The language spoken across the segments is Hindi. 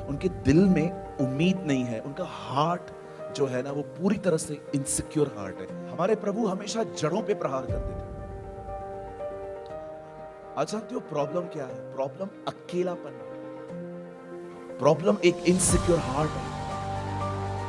उनके दिल में उम्मीद नहीं है, उनका हार्ट जो है ना वो पूरी तरह से इनसिक्योर हार्ट है। हमारे प्रभु हमेशा जड़ों पे प्रहार करते थे। आज जानते हो प्रॉब्लम क्या है? प्रॉब्लम अकेलापन है, प्रॉब्लम एक इनसिक्योर हार्ट है।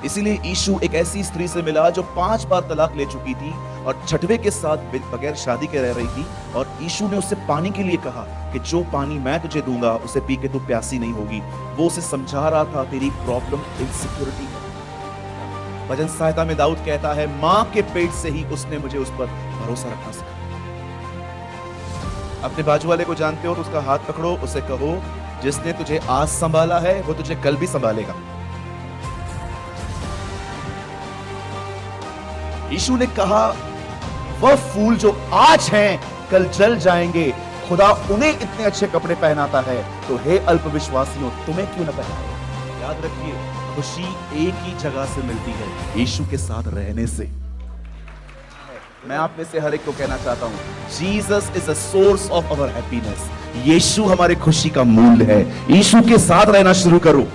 इसीलिए यीशु एक ऐसी स्त्री से मिला जो 5 बार तलाक ले चुकी थी और छठवें के साथ बगैर शादी के रह रही थी, और यीशु ने उससे पानी के लिए कहा कि जो पानी मैं तुझे दूंगा उसे पी के तू प्यासी नहीं होगी। वो उसे समझा रहा था तेरी प्रॉब्लम इनसिक्योरिटी है। भजन सहायता में दाऊद कहता है, मां के पेट से ही उसने मुझे उस पर भरोसा रखना सिखाया। अपने बाजू वाले को जानते हो तो उसका हाथ पकड़ो, उसे कहो, जिसने तुझे आज संभाला है वो तुझे कल भी संभालेगा। यीशु ने कहा, वह फूल जो आज हैं कल जल जाएंगे। खुदा उन्हें इतने अच्छे कपड़े पहनाता है, तो हे अल्पविश्वासियों तुम्हें क्यों न पहनाए। याद रखिए, खुशी एक ही जगह से मिलती है, यीशु के साथ रहने से। मैं आप में से हर एक को कहना चाहता हूं, Jesus is a source of our happiness. यीशु हमारे खुशी का मूल है। यीशु के साथ रहना शुरू करो।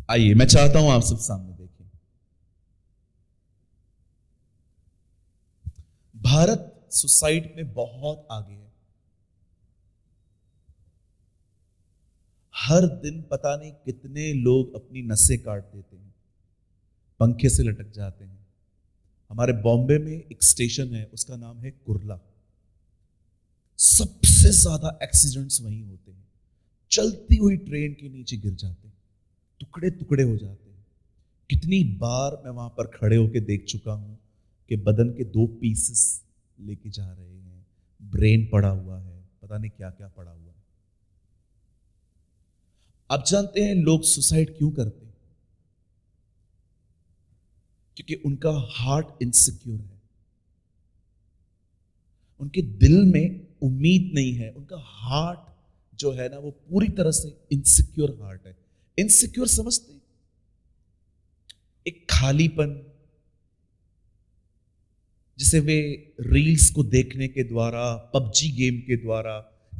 आइए, मैं चाहता हूं आप सब सामने देखें। भारत सुसाइड में बहुत आगे है। हर दिन पता नहीं कितने लोग अपनी नसें काट देते हैं, पंखे से लटक जाते हैं। हमारे बॉम्बे में एक स्टेशन है, उसका नाम है कुर्ला। सबसे ज्यादा एक्सीडेंट्स वहीं होते हैं। चलती हुई ट्रेन के नीचे गिर जाते हैं, टुकड़े टुकड़े हो जाते हैं। कितनी बार मैं वहां पर खड़े होकर देख चुका हूं कि बदन के 2 पीसेस लेके जा रहे हैं, ब्रेन पड़ा हुआ है, पता नहीं क्या क्या पड़ा हुआ है। आप जानते हैं लोग सुसाइड क्यों करते हैं? क्योंकि उनका हार्ट इनसिक्योर है, उनके दिल में उम्मीद नहीं है, उनका हार्ट जो है ना वो पूरी तरह से इनसिक्योर हार्ट है। इनसिक्योर समझते हैं? एक खालीपन, जिसे वे रील्स को देखने के द्वारा, पबजी गेम के द्वारा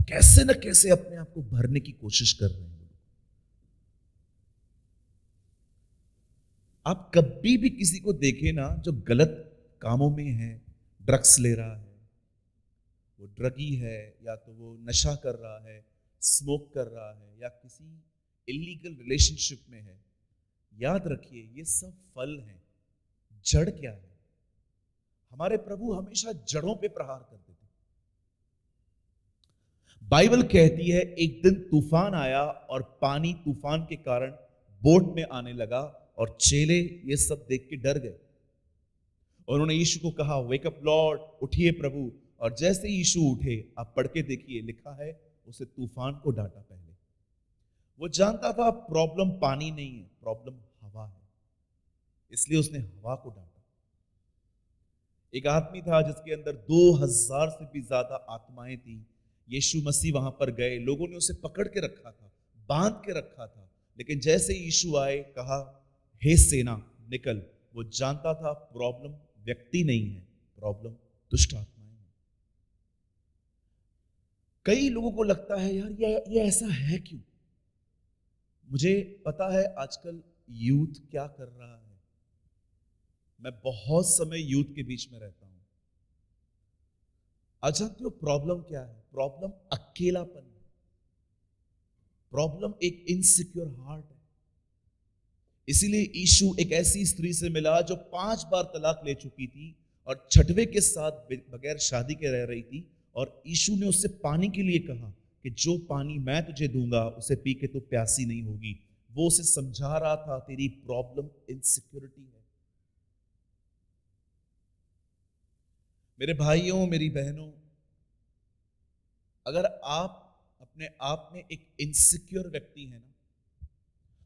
कैसे न कैसे अपने आप को भरने की कोशिश कर रहे हैं। आप कभी भी किसी को देखें ना जो गलत कामों में है, ड्रग्स ले रहा है, वो ड्रगी है, या तो वो नशा कर रहा है, स्मोक कर रहा है, या किसी इलीगल रिलेशनशिप में है, याद रखिए ये सब फल हैं। जड़ क्या है? हमारे प्रभु हमेशा जड़ों पे प्रहार करते थे। बाइबल कहती है एक दिन तूफान आया और पानी तूफान के कारण बोट में आने लगा, और चेले ये सब देख के डर गए। और उन्होंने यीशु को कहा, वेक अप लॉर्ड, उठिए प्रभु। और जैसे ही यीशु उठे, आप पढ़ के देखिए, लिखा है उसे तूफान को डांटा। पहले वो जानता था प्रॉब्लम पानी नहीं है, प्रॉब्लम हवा है, इसलिए उसने हवा को डांटा। एक आदमी था जिसके अंदर 2000 से भी ज्यादा आत्माएं थी। यीशु मसीह वहां पर गए, लोगों ने उसे पकड़ के रखा था, बांध के रखा था, लेकिन जैसे यीशु आए, कहा, हे सेना निकल। वो जानता था प्रॉब्लम व्यक्ति नहीं है, प्रॉब्लम दुष्ट आत्माएं हैं। कई लोगों को लगता है, यार ये ऐसा है क्यों? मुझे पता है आजकल यूथ क्या कर रहा है। मैं बहुत समय यूथ के बीच में रहता हूं। आज जानते हो प्रॉब्लम क्या है? प्रॉब्लम अकेलापन है, प्रॉब्लम एक इनसिक्योर हार्ट है। इसीलिए यीशु एक ऐसी स्त्री से मिला जो 5 बार तलाक ले चुकी थी और छठवें के साथ बगैर शादी के रह रही थी, और यीशु ने उससे पानी के लिए कहा कि जो पानी मैं तुझे दूंगा उसे पी के तू प्यासी नहीं होगी। वो उसे समझा रहा था तेरी प्रॉब्लम इनसिक्योरिटी है। मेरे भाइयों, मेरी बहनों, अगर आप अपने आप में एक इनसिक्योर व्यक्ति है ना,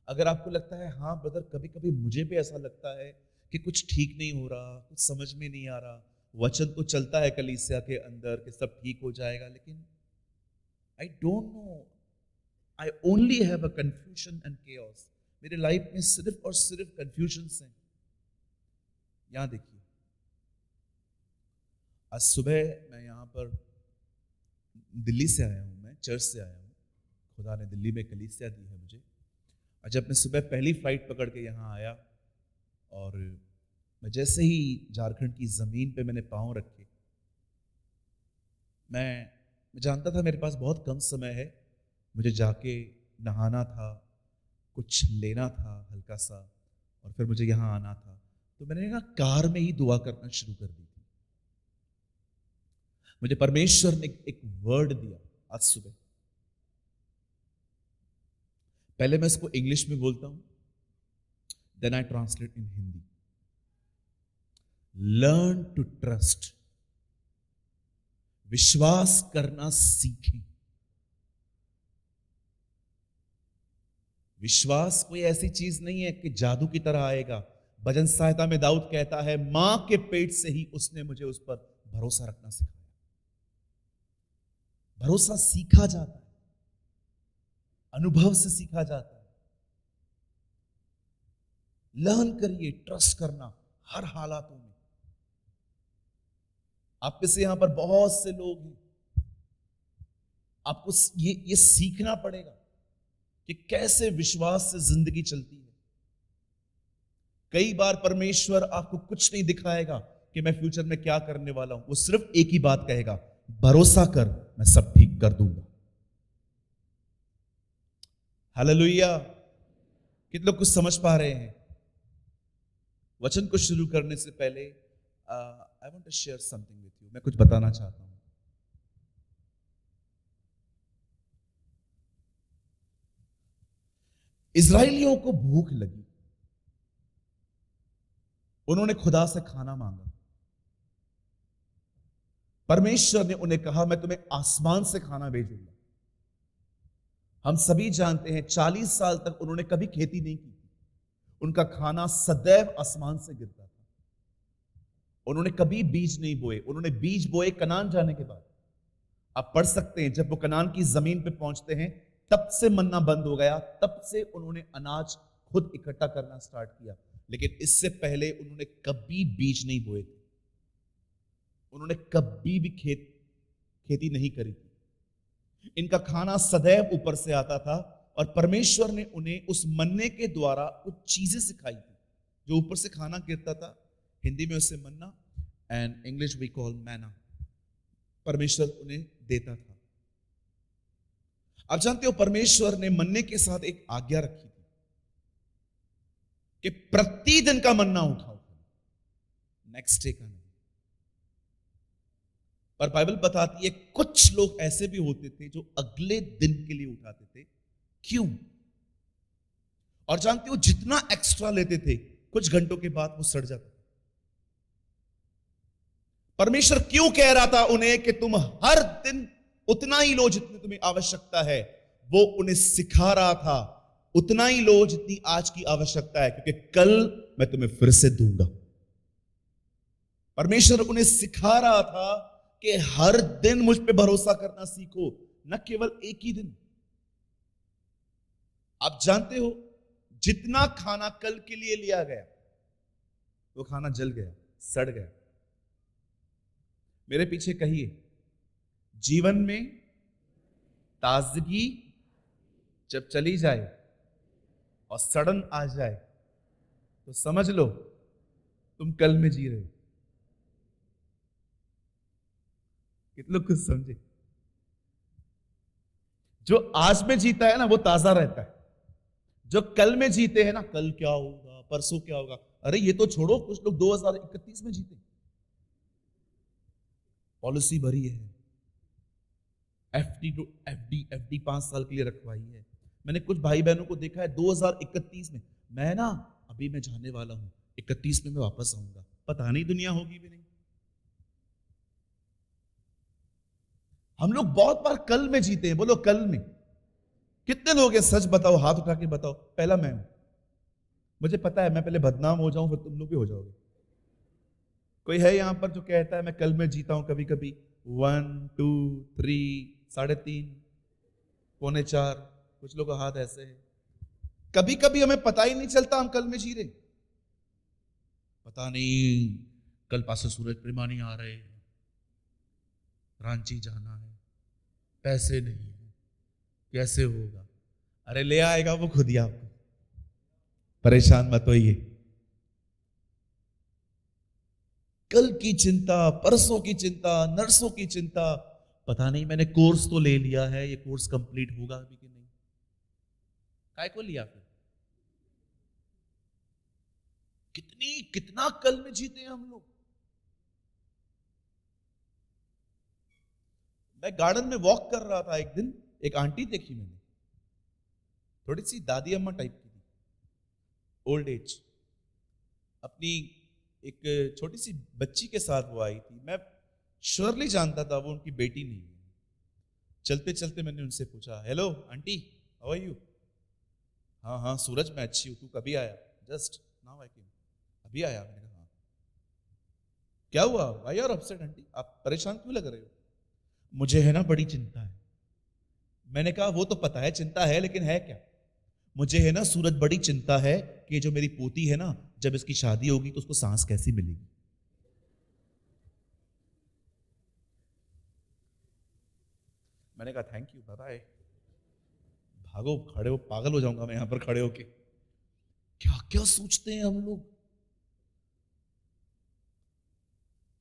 अगर आपको लगता है, हाँ ब्रदर, कभी कभी मुझे भी ऐसा लगता है कि कुछ ठीक नहीं हो रहा, कुछ समझ में नहीं आ रहा, वचन तो चलता है कलीसिया के अंदर कि सब ठीक हो जाएगा, लेकिन I don't know, I only have a confusion and chaos. मेरे लाइफ में सिर्फ और सिर्फ कंफ्यूजन हैं। यहां देखिए, आज सुबह मैं यहां पर दिल्ली से आया हूं, मैं चर्च से आया हूं। खुदा ने दिल्ली में कलीसिया दी है मुझे। और जब मैं सुबह पहली फ्लाइट पकड़ के यहाँ आया और मैं जैसे ही झारखंड की ज़मीन पे मैंने पाँव रखे, मैं जानता था मेरे पास बहुत कम समय है, मुझे जाके नहाना था, कुछ लेना था हल्का सा, और फिर मुझे यहाँ आना था। तो मैंने ना कार में ही दुआ करना शुरू कर दी थी। मुझे परमेश्वर ने एक वर्ड दिया आज सुबह। पहले मैं इसको इंग्लिश में बोलता हूं, then I translate in Hindi. Learn to trust. विश्वास करना सीखें। विश्वास कोई ऐसी चीज नहीं है कि जादू की तरह आएगा। भजन सहायता में दाऊद कहता है, मां के पेट से ही उसने मुझे उस पर भरोसा रखना सिखाया। भरोसा सीखा जाता है, अनुभव से सीखा जाता है। लर्न करिए ट्रस्ट करना हर हालातों में। आप में से यहां पर बहुत से लोग हैं, आपको ये सीखना पड़ेगा कि कैसे विश्वास से जिंदगी चलती है। कई बार परमेश्वर आपको कुछ नहीं दिखाएगा कि मैं फ्यूचर में क्या करने वाला हूं, वो सिर्फ एक ही बात कहेगा, भरोसा कर, मैं सब ठीक कर दूंगा। हालेलुया। कितने लोग कुछ समझ पा रहे हैं? वचन को शुरू करने से पहले I want to share something with you. मैं कुछ बताना चाहता हूं। इजराइलियों को भूख लगी, उन्होंने खुदा से खाना मांगा। परमेश्वर ने उन्हें कहा, मैं तुम्हें आसमान से खाना भेजूंगा। हम सभी जानते हैं 40 साल तक उन्होंने कभी खेती नहीं की। उनका खाना सदैव आसमान से गिरता था। उन्होंने कभी बीज नहीं बोए। उन्होंने बीज बोए कनान जाने के बाद। आप पढ़ सकते हैं, जब वो कनान की जमीन पे पहुंचते हैं, तब से मन्ना बंद हो गया, तब से उन्होंने अनाज खुद इकट्ठा करना स्टार्ट किया। लेकिन इससे पहले उन्होंने कभी बीज नहीं बोए थे। उन्होंने कभी भी खेती नहीं करी थी। इनका खाना सदैव ऊपर से आता था और परमेश्वर ने उन्हें उस मन्ने के द्वारा कुछ चीजें सिखाई थी। जो ऊपर से खाना गिरता था, हिंदी में उसे मन्ना, एंड इंग्लिश वी कॉल मैना, परमेश्वर उन्हें देता था। आप जानते हो, परमेश्वर ने मन्ने के साथ एक आज्ञा रखी थी कि प्रतिदिन का मन्ना उठाओ, नेक्स्ट डे का नहीं। पर बाइबल बताती है कुछ लोग ऐसे भी होते थे जो अगले दिन के लिए उठाते थे। क्यों? और जानते हो, जितना एक्स्ट्रा लेते थे, कुछ घंटों के बाद वो सड़ जाता। परमेश्वर क्यों कह रहा था उन्हें कि तुम हर दिन उतना ही लो जितनी तुम्हें आवश्यकता है? वो उन्हें सिखा रहा था, उतना ही लो जितनी आज की आवश्यकता है, क्योंकि कल मैं तुम्हें फिर से दूंगा। परमेश्वर उन्हें सिखा रहा था कि हर दिन मुझ पे भरोसा करना सीखो, न केवल एक ही दिन। आप जानते हो, जितना खाना कल के लिए लिया गया, वो खाना जल गया, सड़ गया। मेरे पीछे कहिए, जीवन में ताजगी जब चली जाए और सड़न आ जाए, तो समझ लो तुम कल में जी रहे हो। कितने लोग कुछ समझे? जो आज में जीता है ना, वो ताजा रहता है। जो कल में जीते हैं ना, कल क्या होगा, परसों क्या होगा, अरे ये तो छोड़ो, कुछ लोग 2031 में जीते। पॉलिसी भरी है, एफडी 5 साल के लिए रखवाई है। मैंने कुछ भाई बहनों को देखा है 2031 में, मैं ना अभी मैं जाने वाला हूं, 31 में मैं वापस आऊंगा। पता नहीं दुनिया होगी भी नहीं। हम लोग बहुत बार कल में जीते हैं। बोलो कल में। कितने लोग हैं, सच बताओ, हाथ उठा के बताओ। पहला मैं हूं। मुझे पता है मैं पहले बदनाम हो जाऊं, फिर तुम लोग भी हो जाओगे। कोई है यहां पर जो कहता है मैं कल में जीता हूं? कभी कभी 1 2 3 3:30 पौने 4। कुछ लोग का हाथ ऐसे है। कभी कभी हमें पता ही नहीं चलता हम कल में जी रहे। पता नहीं कल पासे सूरज प्रेमानी आ रहे हैं, रांची जाना है, पैसे नहीं है, कैसे होगा? अरे ले आएगा वो खुद ही आपको, परेशान मत होइए। कल की चिंता, परसों की चिंता, नर्सों की चिंता, पता नहीं मैंने कोर्स तो ले लिया है, ये कोर्स कंप्लीट होगा अभी कि नहीं, काय को लिया फिर? कितना कल में जीते हैं हम लोग। मैं गार्डन में वॉक कर रहा था, एक दिन एक आंटी देखी मैंने, थोड़ी सी दादी अम्मा टाइप की थी, ओल्ड एज, अपनी एक छोटी सी बच्ची के साथ वो आई थी। मैं श्योरली जानता था वो उनकी बेटी नहीं है। चलते चलते मैंने उनसे पूछा, hello aunty, how are you? हाँ हाँ सूरज मैं अच्छी हूँ, तू कभी आया? जस्ट नाउ आई केम, अभी आया। मैंने कहा हाँ। क्या हुआ, व्हाई आर अपसेट आंटी, आप परेशान क्यों लग रहे हो? मुझे है ना बड़ी चिंता है। मैंने कहा वो तो पता है चिंता है, लेकिन है क्या? मुझे है ना सूरज बड़ी चिंता है कि जो मेरी पोती है ना, जब इसकी शादी होगी तो उसको सांस कैसी मिलेगी। मैंने कहा थैंक यू, बाय बाय, भागो, खड़े हो, पागल हो जाऊंगा मैं यहां पर खड़े होके। क्या क्या सोचते हैं हम लोग।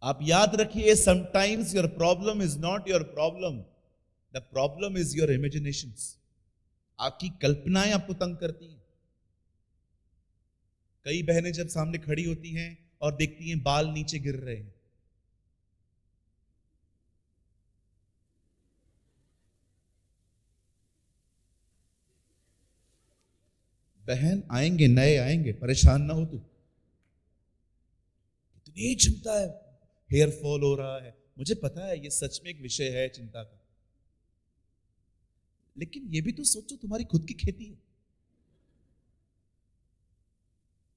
आप याद रखिए, sometimes your problem is not your problem, the problem is your imaginations. आपकी कल्पनाएं आपको तंग करती हैं। कई बहनें जब सामने खड़ी होती हैं और देखती हैं बाल नीचे गिर रहे हैं, बहन आएंगे, नए आएंगे, परेशान ना हो तू। इतनी चिंता है, हेयर फॉल हो रहा है, मुझे पता है ये सच में एक विषय है चिंता का, लेकिन ये भी तो सोचो तुम्हारी खुद की खेती है।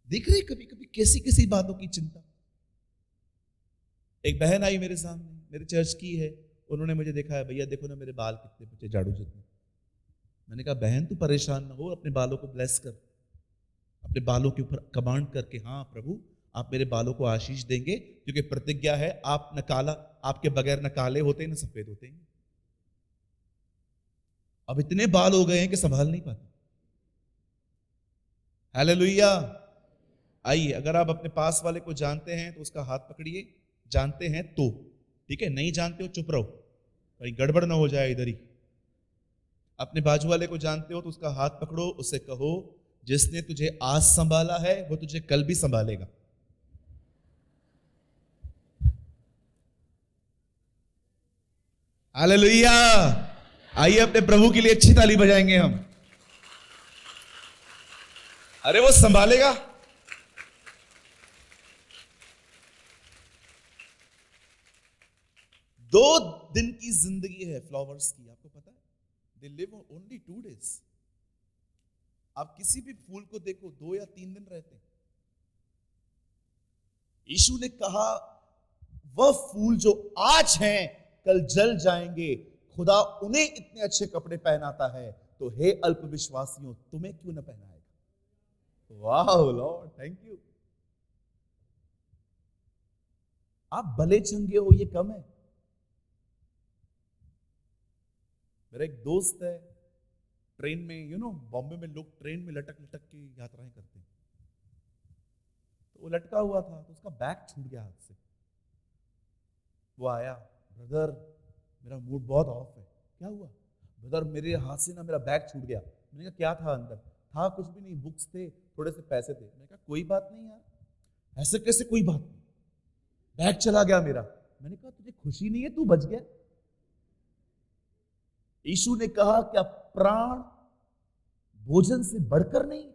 देख रहे कभी कभी कैसी कैसी बातों की चिंता। एक बहन आई मेरे सामने, मेरे चर्च की है, उन्होंने मुझे देखा है, भैया देखो ना मेरे बाल कितने बचे झाड़ू जितने। मैंने कहा बहन तू परेशान ना हो, अपने बालों को ब्लेस कर, अपने बालों के ऊपर कमांड करके, हाँ प्रभु आप मेरे बालों को आशीष देंगे, क्योंकि प्रतिज्ञा है आप न काला, आपके बगैर न काले होते हैं न सफेद होते हैं। अब इतने बाल हो गए हैं कि संभाल नहीं पाते। हालेलुया। आइए, अगर आप अपने पास वाले को जानते हैं तो उसका हाथ पकड़िए, जानते हैं तो ठीक है, नहीं जानते हो चुप रहो, कहीं गड़बड़ ना हो जाए इधर ही। अपने बाजू वाले को जानते हो तो उसका हाथ पकड़ो, उससे कहो जिसने तुझे आज संभाला है वो तुझे कल भी संभालेगा। हालेलुया। आइए अपने प्रभु के लिए अच्छी ताली बजाएंगे हम। अरे वो संभालेगा। दो दिन की जिंदगी है फ्लावर्स की, आपको पता है? They live only 2 days। आप किसी भी फूल को देखो 2 या 3 दिन रहते हैं। यीशु ने कहा वह फूल जो आज हैं कल जल जाएंगे, खुदा उन्हें इतने अच्छे कपड़े पहनाता है, तो हे अल्प विश्वासियों तुम्हें क्यों न पहनाएगा। वाह लॉर्ड, थैंक यू। आप भले चंगे हो ये कम है। मेरा एक दोस्त है, ट्रेन में, बॉम्बे में लोग ट्रेन में लटक लटक के यात्राएं करते हैं, तो वो लटका हुआ था तो उसका बैग छूट गया हाथ से। वो आया, ब्रदर मेरा मूड बहुत ऑफ है। क्या हुआ? ब्रदर मेरे हाथ से ना मेरा बैग छूट गया। मैंने कहा क्या था अंदर? था कुछ भी नहीं, बुक्स थे, थोड़े से पैसे थे। मैंने कहा कोई बात नहीं यार, ऐसे कैसे कोई बात नहीं, बैग चला गया मेरा। मैंने कहा तुझे खुशी नहीं है, तू बच गया। यीशु ने कहा क्या प्राण भोजन से बढ़कर नहीं?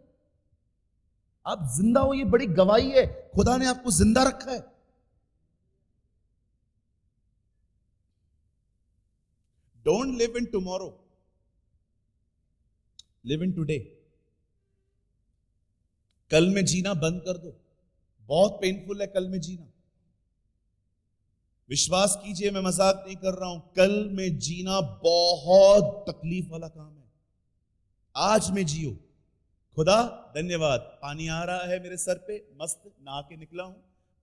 आप जिंदा हो ये बड़ी गवाही है, खुदा ने आपको जिंदा रखा है। Don't live in tomorrow, live in today. कल में जीना बंद कर दो, बहुत पेनफुल है कल में जीना। विश्वास कीजिए मैं मजाक नहीं कर रहा हूं, कल में जीना बहुत तकलीफ वाला काम है। आज में जियो, खुदा धन्यवाद, पानी आ रहा है मेरे सर पे, मस्त नहा के निकला हूं,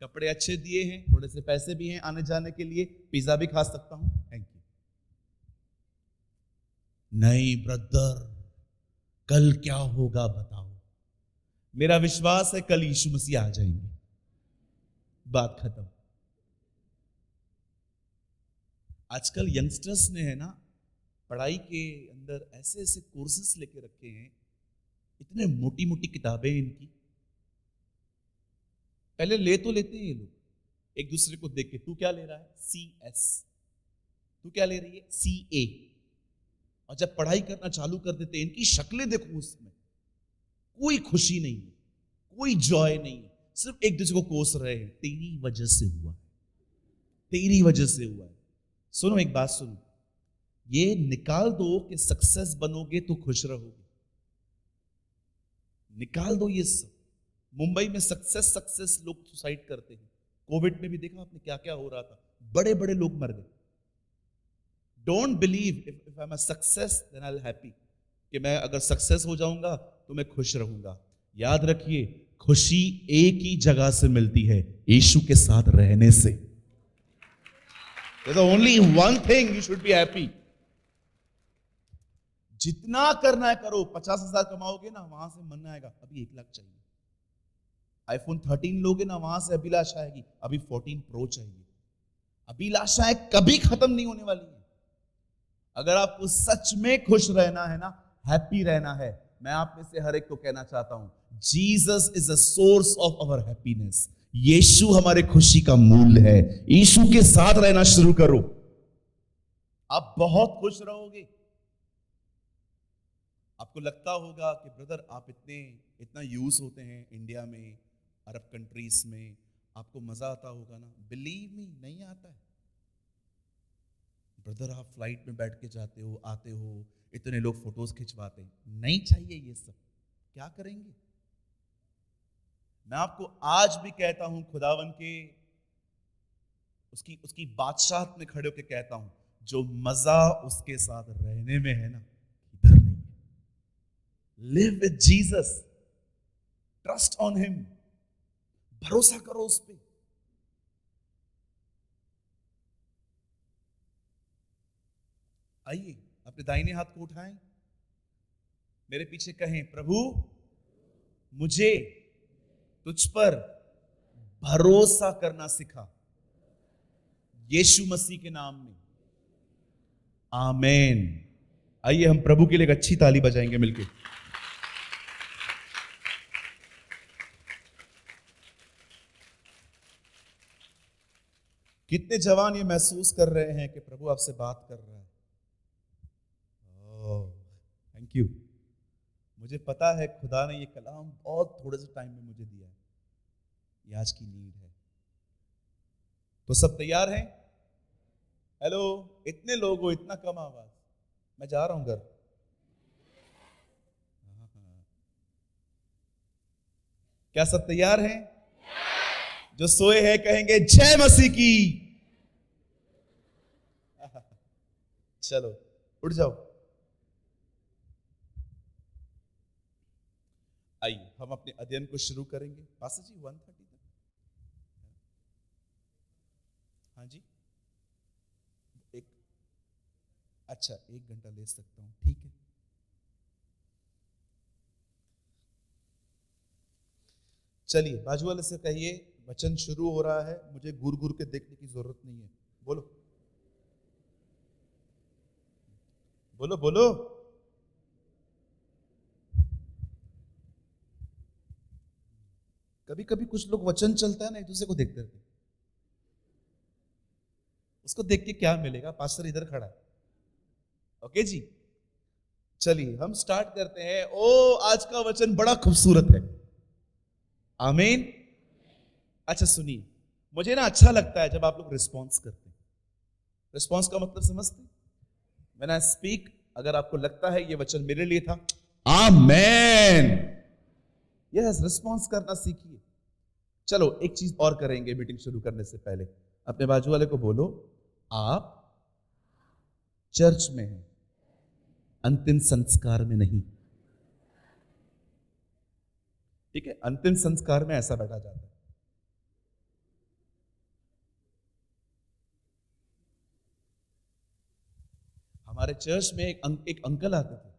कपड़े अच्छे दिए हैं, थोड़े से पैसे भी हैं आने जाने के लिए, पिज्जा भी खा सकता हूं, थैंक यू। नहीं ब्रदर, कल क्या होगा बताओ। मेरा विश्वास है कल यीशु मसीह आ जाएंगे, बात खत्म। आजकल यंगस्टर्स ने है ना पढ़ाई के अंदर ऐसे ऐसे कोर्सेस लेके रखे हैं, इतने मोटी मोटी किताबें इनकी। पहले ले तो लेते हैं ये लोग एक दूसरे को देख के, तू क्या ले रहा है CS, तू क्या ले रही है CA, और जब पढ़ाई करना चालू कर देते हैं इनकी शक्लें देखो, उसमें कोई खुशी नहीं है, कोई जॉय नहीं है, सिर्फ एक दूसरे को कोस रहे हैं, तेरी वजह से हुआ है, तेरी वजह से हुआ है। सुनो एक बात सुनो, ये निकाल दो कि सक्सेस बनोगे तो खुश रहोगे, निकाल दो ये सब। मुंबई में सक्सेस सक्सेस लोग सुसाइड करते हैं, कोविड में भी देखा आपने क्या क्या हो रहा था, बड़े बड़े लोग मर गए। Don't believe if I am a success then I will happy, कि मैं अगर सक्सेस हो जाऊंगा तो मैं खुश रहूंगा। याद रखिए, खुशी एक ही जगह से मिलती है, यीशु के साथ रहने से। There's only one thing you should be happy. जितना करना है करो, 50,000 कमाओगे ना वहां से मन आएगा अभी 1 लाख चाहिए, iPhone 13 लोगे ना वहां से अभिलाषा आएगी अभी 14 Pro चाहिए। अभिलाषाएं कभी खत्म नहीं होने वाली है। अगर आपको सच में खुश रहना है ना, हैप्पी रहना है, मैं आप में से हर एक को कहना चाहता हूं, Jesus is a source of our happiness. यीशु हमारे खुशी का मूल है। यीशु के साथ रहना शुरू करो, आप बहुत खुश रहोगे। आपको लगता होगा कि ब्रदर आप इतना यूज होते हैं इंडिया में, अरब कंट्रीज में, आपको मजा आता होगा ना। बिलीव मी, नहीं आता है ब्रदर। आप फ्लाइट में बैठ के जाते हो, आते हो, इतने लोग फोटोज खिंचवाते हैं, नहीं चाहिए ये सब, क्या करेंगे। मैं आपको आज भी कहता हूं, खुदावन के उसकी बादशाहत में खड़े होकर कहता हूं, जो मजा उसके साथ रहने में है ना, इधर नहीं है। Live with Jesus, trust on him, भरोसा करो उस पे। आइए अपने दाहिने हाथ को उठाएं, मेरे पीछे कहें, प्रभु मुझे तुझ पर भरोसा करना सिखा, यीशु मसीह के नाम में, आमेन। आइए हम प्रभु के लिए एक अच्छी ताली बजाएंगे मिलके। कितने जवान ये महसूस कर रहे हैं कि प्रभु आपसे बात कर रहा है। Thank you. मुझे पता है खुदा ने ये कलाम बहुत थोड़े से टाइम में मुझे दिया है, ये आज की नीड है। तो सब तैयार हैं? हेलो, इतने लोग हो, इतना कम आवाज, मैं जा रहा हूं घर। क्या सब तैयार हैं? जो सोए हैं कहेंगे जय मसीह की। चलो उठ जाओ। आइए हम अपने अध्ययन को शुरू करेंगे। पास्टर जी 1:30 तक। हाँ जी, अच्छा 1 घंटा ले सकता हूं, ठीक है। चलिए बाजू वाले से कहिए, वचन शुरू हो रहा है, मुझे घूर घूर के देखने की जरूरत नहीं है। बोलो बोलो बोलो। कभी कभी कुछ लोग वचन चलता है ना, एक दूसरे को देखते रहते, उसको देख के क्या मिलेगा, पास्टर इधर खड़ा है। ओके जी, चलिए हम स्टार्ट करते हैं। ओ आज का वचन बड़ा खूबसूरत है, आमीन। अच्छा सुनिए, मुझे ना अच्छा लगता है जब आप लोग रिस्पॉन्स करते हैं। रिस्पॉन्स का मतलब समझते हैं? व्हेन आई स्पीक, अगर आपको लगता है ये वचन मेरे लिए था, आमेन, यस, रिस्पॉन्स करना सीखिए। चलो एक चीज और करेंगे मीटिंग शुरू करने से पहले, अपने बाजू वाले को बोलो, आप चर्च में हैं, अंतिम संस्कार में नहीं। ठीक है, अंतिम संस्कार में ऐसा बैठा जाता है। हमारे चर्च में एक अंकल आते थे,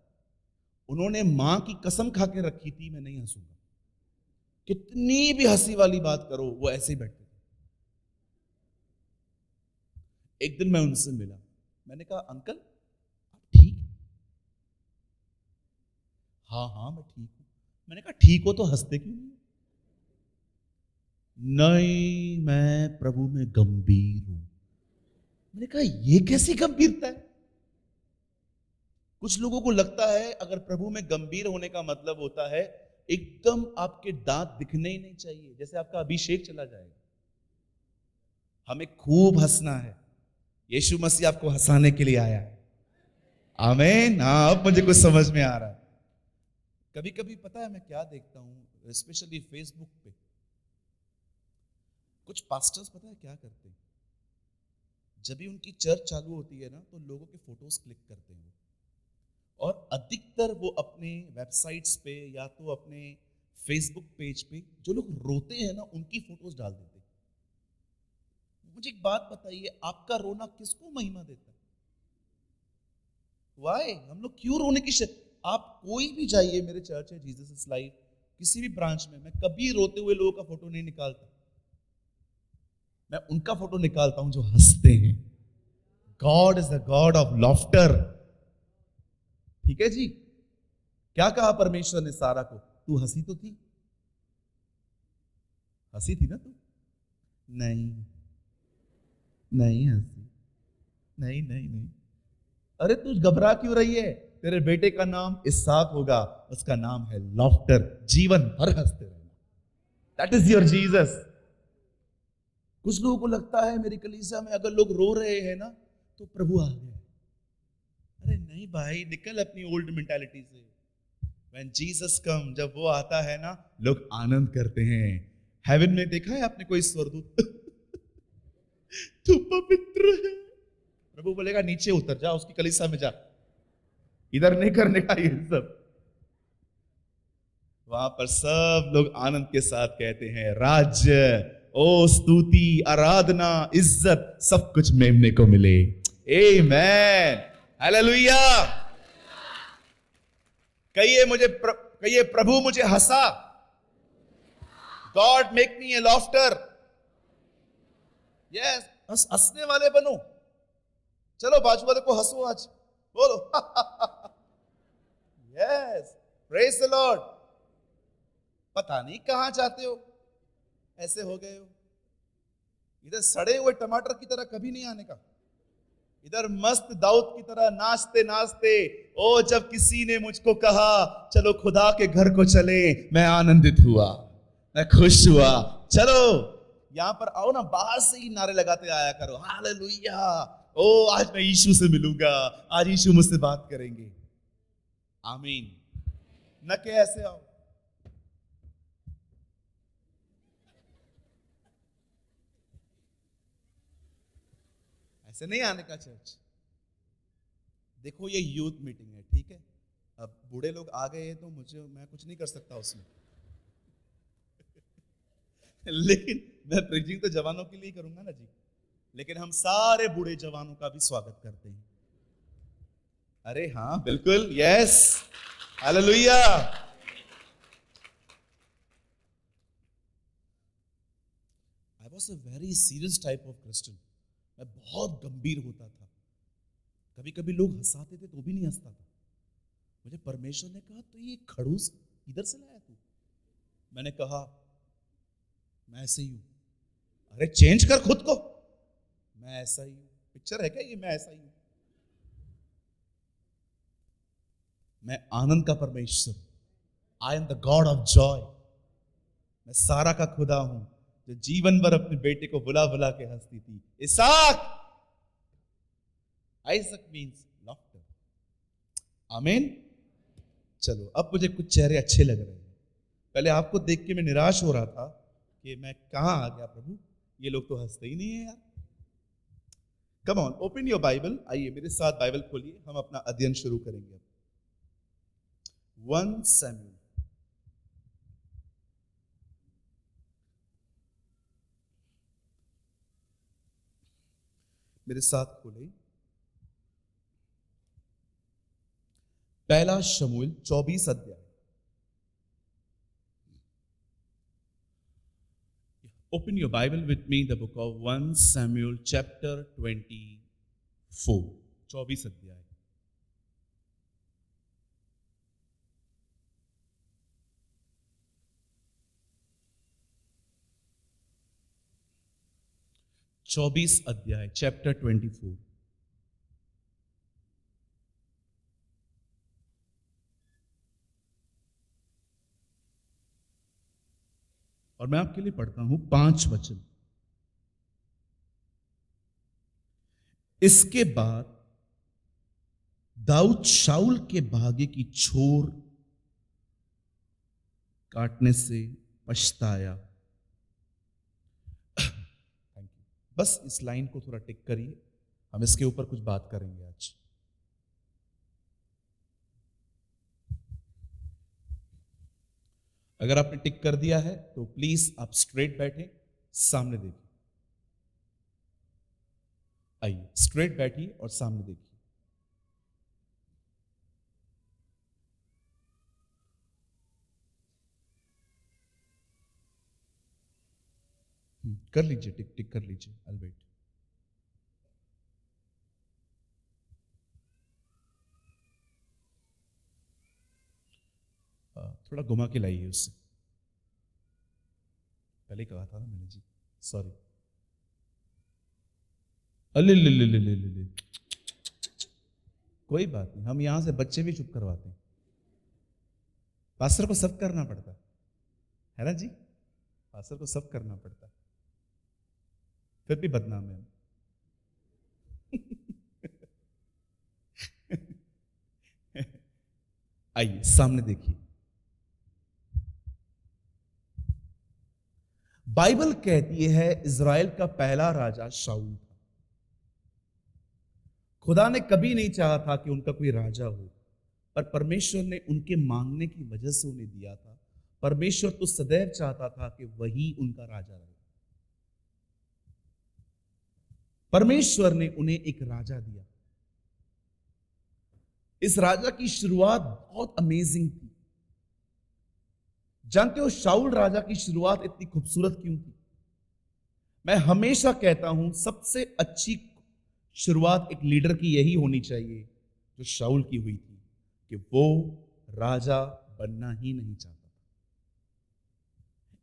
उन्होंने मां की कसम खा के रखी थी, मैं नहीं हंसूंगा। कितनी भी हंसी वाली बात करो, वो ऐसे ही बैठते थे। एक दिन मैं उनसे मिला, मैंने कहा अंकल आप ठीक? हाँ हाँ मैं ठीक हूं। मैंने कहा ठीक हो तो हंसते क्यों नहीं? नहीं मैं प्रभु में गंभीर हूं। मैंने कहा ये कैसी गंभीरता है? कुछ लोगों को लगता है अगर प्रभु में गंभीर होने का मतलब होता है एकदम आपके दांत दिखने ही नहीं चाहिए, जैसे आपका अभिषेक चला जाएगा। हमें खूब हंसना है, यीशु मसीह आपको हंसाने के लिए आया है। आमीन। हाँ, अब मुझे कुछ समझ में आ रहा है। कभी कभी पता है मैं क्या देखता हूं, स्पेशली फेसबुक पे कुछ पास्टर्स पता है क्या करते हैं, जब भी उनकी चर्च चालू होती है ना तो लोगों के फोटोज क्लिक करते हैं और अधिकतर वो अपने वेबसाइट्स पे या तो अपने फेसबुक पेज पे जो लोग रोते हैं ना उनकी फोटोज डाल देते हैं। मुझे एक बात बताइए, आपका रोना किसको महिमा देता है? वाई? हम लोग क्यों रोने की आप कोई भी जाइए, मेरे चर्च है जीसस इज लाइफ, किसी भी ब्रांच में मैं कभी रोते हुए लोगों का फोटो नहीं निकालता। मैं उनका फोटो निकालता हूं जो हंसते हैं। God is the God of laughter. ठीक है जी। क्या कहा परमेश्वर ने सारा को? तू हंसी तो थी, हंसी थी ना तू? नहीं नहीं हंसी, नहीं नहीं नहीं। अरे तू घबरा क्यों रही है? तेरे बेटे का नाम इसहाक होगा, उसका नाम है लॉफ्टर, जीवन भर हंसते रहना। That is your Jesus. कुछ लोगों को लगता है मेरी कलीसिया में अगर लोग रो रहे हैं ना तो प्रभु आ गए। अरे नहीं भाई, निकल अपनी ओल्ड मेंटालिटी से। When Jesus come, जब वो आता है ना लोग आनंद करते हैं। हेवन में देखा है आपने कोई स्वर्गदूत? तू पवित्र है, प्रभु बोलेगा नीचे उतर जा, उसकी कलीसिया में जा, इधर नहीं करने का ये सब। वहां पर सब लोग आनंद के साथ कहते हैं राज्य, ओ स्तुति, आराधना, इज्जत सब कुछ मेमने को मिले। आमेन, हालेलुया। कहिए प्रभु मुझे हंसा। गॉड मेक मी ए लॉफ्टर। यस, हंसने वाले बनो। चलो बाजू वाले को हंसो आज, बोलो यस, प्रेज द लॉर्ड। पता नहीं कहां जाते हो, ऐसे हो गए हो। इधर सड़े हुए टमाटर की तरह कभी नहीं आने का, इधर मस्त दाऊद की तरह नाचते नाचते। ओ जब किसी ने मुझको कहा चलो खुदा के घर को चले, मैं आनंदित हुआ, मैं खुश हुआ। चलो यहां पर आओ ना, बाहर से ही नारे लगाते आया करो, हालेलुया। ओ आज मैं यीशु से मिलूंगा, आज यीशु मुझसे बात करेंगे। आमीन। न के ऐसे आओ। ऐसे नहीं आने का चर्च। देखो ये यूथ मीटिंग है, ठीक है? अब बूढ़े लोग आ गए हैं तो मैं कुछ नहीं कर सकता उसमें लेकिन मैं प्रीचिंग तो जवानों के लिए करूंगा ना जी। लेकिन हम सारे बूढ़े जवानों का भी स्वागत करते हैं। अरे हाँ बिल्कुल, yes, hallelujah. I was a very serious type of Christian. मैं बहुत गंभीर होता था। कभी कभी लोग हंसाते थे तो भी नहीं हंसता था। मुझे परमेश्वर ने कहा तो ये खड़ूस किधर से लाया तू? मैंने कहा मैं ऐसे ही हूं। अरे चेंज कर खुद को। मैं ऐसा ही हूं। पिक्चर है क्या ये? मैं ऐसा ही हूं। मैं आनंद का परमेश्वर, I am the God of Joy. मैं सारा का खुदा हूं जो जीवन भर अपने बेटे को बुला बुला के हंसती थी। इसहाक, आइजक मीन्स लॉफ्टर। आमीन। चलो अब मुझे कुछ चेहरे अच्छे लग रहे हैं। पहले आपको देख के मैं निराश हो रहा था कि मैं कहां आ गया प्रभु, ये लोग तो हंसते ही नहीं है यार। Come on, open your Bible. आइए मेरे साथ बाइबल खोलिए, हम अपना अध्ययन शुरू करेंगे अब। 1 सैमुएल मेरे साथ खोले पहला शमूएल 24 अध्याय। Open your Bible with me, the book of 1 Samuel chapter 24, 24 अध्याय। चौबीस अध्याय चैप्टर 24। और मैं आपके लिए पढ़ता हूं 5 वचन। इसके बाद दाऊद शाऊल के भागे की छोर काटने से पछताया। Thank you. बस इस लाइन को थोड़ा टिक करिए, हम इसके ऊपर कुछ बात करेंगे आज। अगर आपने टिक कर दिया है तो प्लीज आप स्ट्रेट बैठे, सामने देखिए। आइए स्ट्रेट बैठिए और सामने देखिए। कर लीजिए, टिक टिक कर लीजिए। I will wait. थोड़ा घुमा के लाइए उससे। पहले कहा था ना मैंने जी, सॉरी। अले ले ले ले ले ले ले। कोई बात नहीं, हम यहां से बच्चे भी चुप करवाते हैं। पास्टर को सब करना पड़ता है ना जी, पास्टर को सब करना पड़ता है, फिर भी बदनाम है हम। आइए सामने देखिए। बाइबल कहती है इज़राइल का पहला राजा शाऊल था। खुदा ने कभी नहीं चाहा था कि उनका कोई राजा हो, पर परमेश्वर ने उनके मांगने की वजह से उन्हें दिया था। परमेश्वर तो सदैव चाहता था कि वही उनका राजा रहे। परमेश्वर ने उन्हें एक राजा दिया। इस राजा की शुरुआत बहुत अमेजिंग थी। जानते हो शाऊल राजा की शुरुआत इतनी खूबसूरत क्यों थी? मैं हमेशा कहता हूं सबसे अच्छी शुरुआत एक लीडर की यही होनी चाहिए जो शाऊल की हुई थी, कि वो राजा बनना ही नहीं चाहता।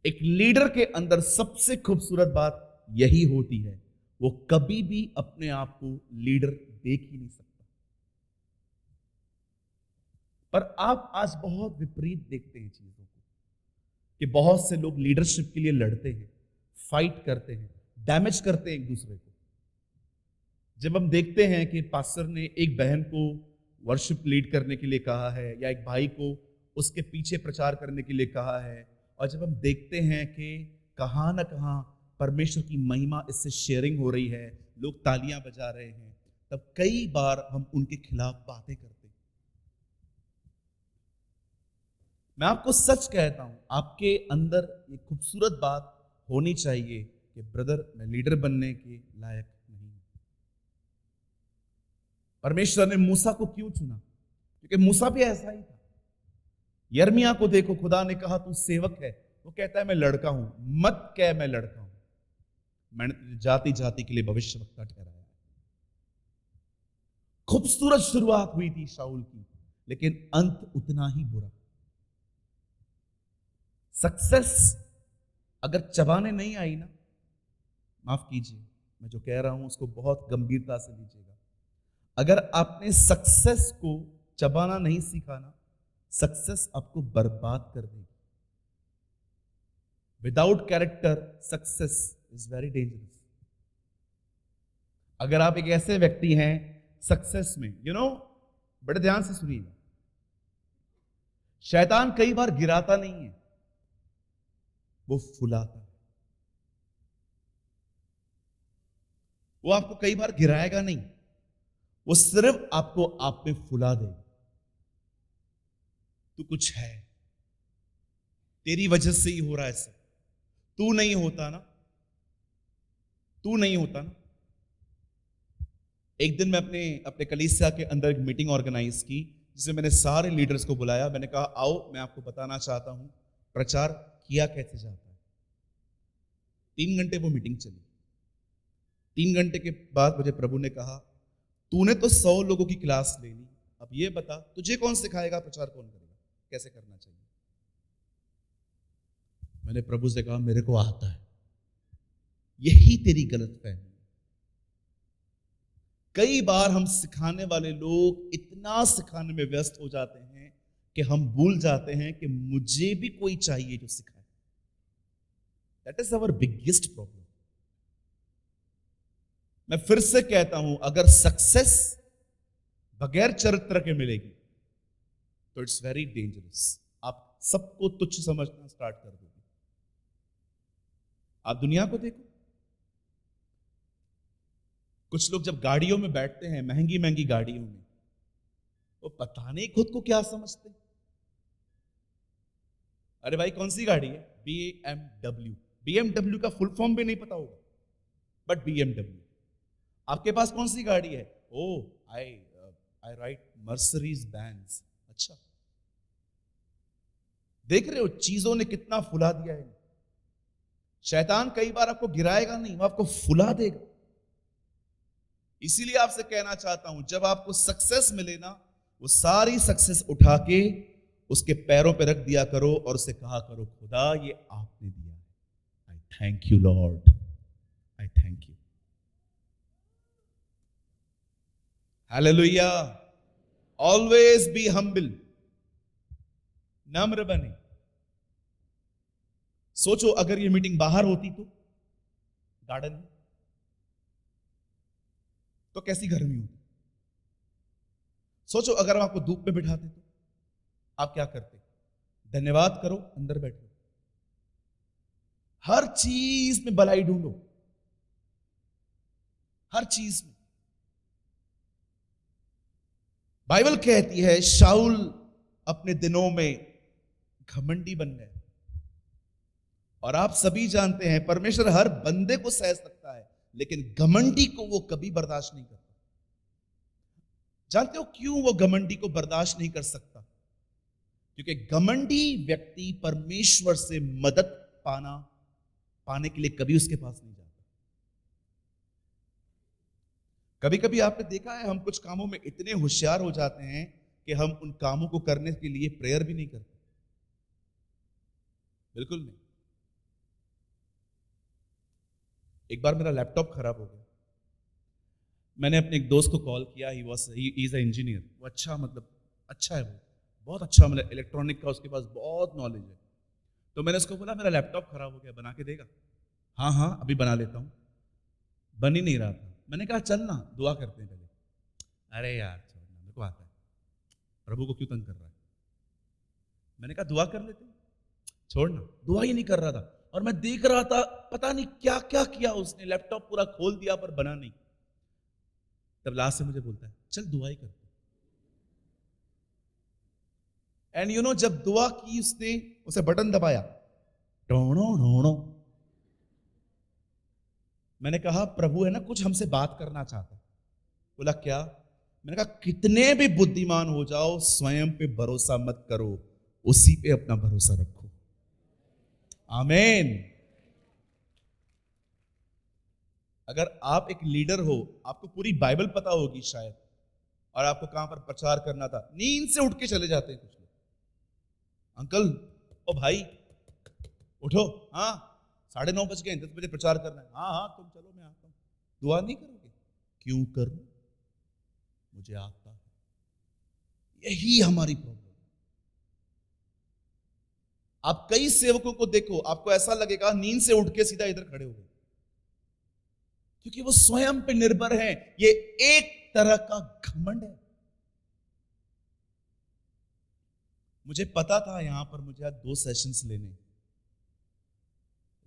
एक लीडर के अंदर सबसे खूबसूरत बात यही होती है, वो कभी भी अपने आप को लीडर देख ही नहीं सकता। पर आप आज बहुत विपरीत देखते हैं चीजों को, कि बहुत से लोग लीडरशिप के लिए लड़ते हैं, फाइट करते हैं, डैमेज करते हैं एक दूसरे को। जब हम देखते हैं कि पास्टर ने एक बहन को वर्शिप लीड करने के लिए कहा है, या एक भाई को उसके पीछे प्रचार करने के लिए कहा है, और जब हम देखते हैं कि कहां ना कहां परमेश्वर की महिमा इससे शेयरिंग हो रही है, लोग तालियां बजा रहे हैं, तब कई बार हम उनके खिलाफ बातें करते हैं। मैं आपको सच कहता हूं, आपके अंदर ये खूबसूरत बात होनी चाहिए कि ब्रदर, मैं लीडर बनने के लायक नहीं हूं। परमेश्वर ने मूसा को क्यों चुना? क्योंकि मूसा भी ऐसा ही था। यर्मिया को देखो, खुदा ने कहा तू सेवक है, वो कहता है मैं लड़का हूं। मत कह मैं लड़का हूं, मैंने तुझे जाति जाति के लिए भविष्यवक्ता ठहराया है। खूबसूरत शुरुआत हुई थी शाऊल की, लेकिन अंत उतना ही बुरा। सक्सेस अगर चबाने नहीं आई ना, माफ कीजिए, मैं जो कह रहा हूं उसको बहुत गंभीरता से लीजिएगा। अगर आपने सक्सेस को चबाना नहीं सीखा ना, सक्सेस आपको बर्बाद कर देगी। Without character success is very dangerous. अगर आप एक ऐसे व्यक्ति हैं सक्सेस में, बड़े ध्यान से सुनिएगा, शैतान कई बार गिराता नहीं है, वो फुलाता है। वो आपको कई बार गिराएगा नहीं, वो सिर्फ आपको आप में फुला देगा। तू कुछ है, तेरी वजह से ही हो रहा है सब। तू नहीं होता ना, एक दिन मैं अपने अपने कलीसिया के अंदर एक मीटिंग ऑर्गेनाइज की, जिसमें मैंने सारे लीडर्स को बुलाया। मैंने कहा आओ, मैं आपको बताना चाहता हूं प्रचार किया कैसे जाता है। 3 घंटे वो मीटिंग चली। 3 घंटे के बाद मुझे प्रभु ने कहा, तूने तो 100 लोगों की क्लास ले ली, अब ये बता तुझे कौन सिखाएगा, प्रचार कौन करेगा, कैसे करना चाहिए। मैंने प्रभु से कहा मेरे को आता है। यही तेरी गलत फहमी। कई बार हम सिखाने वाले लोग इतना सिखाने में व्यस्त हो जाते हैं कि हम भूल जाते हैं कि मुझे भी कोई चाहिए जो सिखाए। That is our biggest problem. मैं फिर से कहता हूं, अगर सक्सेस बगैर चरित्र के मिलेगी तो इट्स वेरी डेंजरस। आप सबको तुच्छ समझना स्टार्ट कर दोगे। आप दुनिया को देखो, कुछ लोग जब गाड़ियों में बैठते हैं, महंगी महंगी गाड़ियों में, वो पता नहीं खुद को क्या समझते। अरे भाई कौन सी गाड़ी है? BMW। BMW का फुल फॉर्म भी नहीं पता होगा, बट BMW। आपके पास कौन सी गाड़ी है? ओ आई आई राइट मर्सिडीज बेंज। अच्छा, देख रहे हो चीजों ने कितना फुला दिया है। शैतान कई बार आपको गिराएगा नहीं, वो आपको फुला देगा। इसीलिए आपसे कहना चाहता हूं, जब आपको सक्सेस मिले ना, वो सारी सक्सेस उठा के उसके पैरों पे रख दिया करो और उसे कहा करो, खुदा ये आपने दिया है, आई thank you Lord, I thank you. Hallelujah. Always be humble, नम्र बने। सोचो अगर ये मीटिंग बाहर होती तो, गार्डन में, तो कैसी गर्मी होती। सोचो अगर हम आपको धूप में बिठाते तो आप क्या करते? धन्यवाद करो, अंदर बैठो। हर चीज में भलाई ढूंढो, हर चीज में। बाइबल कहती है शाऊल अपने दिनों में घमंडी बन गए। और आप सभी जानते हैं परमेश्वर हर बंदे को सह सकता है, लेकिन घमंडी को वो कभी बर्दाश्त नहीं करता। जानते हो क्यों वो घमंडी को बर्दाश्त नहीं कर सकता? क्योंकि घमंडी व्यक्ति परमेश्वर से मदद पाने के लिए कभी उसके पास नहीं जाता। कभी कभी आपने देखा है, हम कुछ कामों में इतने होशियार हो जाते हैं कि हम उन कामों को करने के लिए प्रेयर भी नहीं करते। बिल्कुल नहीं। एक बार मेरा लैपटॉप खराब हो गया। मैंने अपने एक दोस्त को कॉल किया, ही इज अ इंजीनियर। वो अच्छा है, वो बहुत अच्छा, मतलब इलेक्ट्रॉनिक का उसके पास बहुत नॉलेज है। तो मैंने उसको बोला मेरा लैपटॉप खराब हो गया, बना के देगा? हाँ हाँ अभी बना लेता हूँ। बन ही नहीं रहा था। मैंने कहा चल ना दुआ करते हैं पहले। अरे यार छोड़ना, मेरे को आता है, प्रभु को क्यों तंग कर रहा है। मैंने कहा दुआ कर लेते हैं, छोड़ना। दुआ ही नहीं कर रहा था, और मैं देख रहा था पता नहीं क्या क्या किया उसने, लैपटॉप पूरा खोल दिया पर बना नहीं। तब लास्ट से मुझे बोलता है चल दुआ ही करते। एंड यू नो, जब दुआ की उसने, उसे बटन दबाया, टोणो ढोणो। मैंने कहा प्रभु है ना कुछ हमसे बात करना चाहता है। बोला क्या? मैंने कहा कितने भी बुद्धिमान हो जाओ, स्वयं पे भरोसा मत करो, उसी पे अपना भरोसा रखो। आमीन। अगर आप एक लीडर हो, आपको पूरी बाइबल पता होगी शायद, और आपको कहां पर प्रचार करना था, नींद से उठ के चले जाते हैं कुछ लोग। अंकल, ओ भाई उठो, हाँ 9:30 बज गए, 10 बजे प्रचार करना है। हाँ हाँ तुम चलो, मैं आता हूं। दुआ नहीं करोगे? क्यों करूं, मुझे आता है। यही हमारी प्रॉब्लम। आप कई सेवकों को देखो, आपको ऐसा लगेगा नींद से उठ के सीधा इधर खड़े हो गए, क्योंकि वो स्वयं पे निर्भर हैं। ये एक तरह का घमंड है। मुझे पता था यहां पर मुझे आज 2 सेशंस लेने।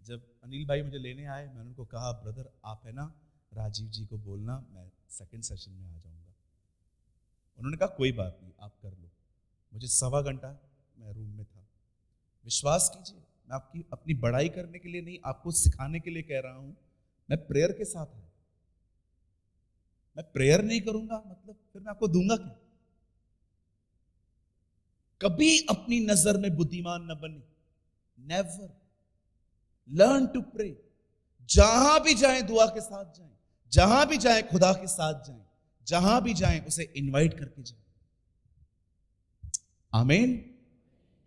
जब अनिल भाई मुझे लेने आए, मैंने उनको कहा ब्रदर आप है ना राजीव जी को बोलना मैं सेकंड सेशन में आ जाऊंगा। उन्होंने कहा कोई बात नहीं आप कर लो। मुझे 1.25 घंटा मैं रूम में था। विश्वास कीजिए, मैं आपकी अपनी बड़ाई करने के लिए नहीं, आपको सिखाने के लिए कह रहा हूं। मैं प्रेयर के साथ हूं। मैं प्रेयर नहीं करूंगा मतलब फिर मैं आपको दूंगा क्या? कभी अपनी नजर में बुद्धिमान न बने। नेवर। Learn to pray. जहां भी जाएं दुआ के साथ जाएं, जहां भी जाएं खुदा के साथ जाएं, जहां भी जाएं उसे इनवाइट करके जाएं। आमीन।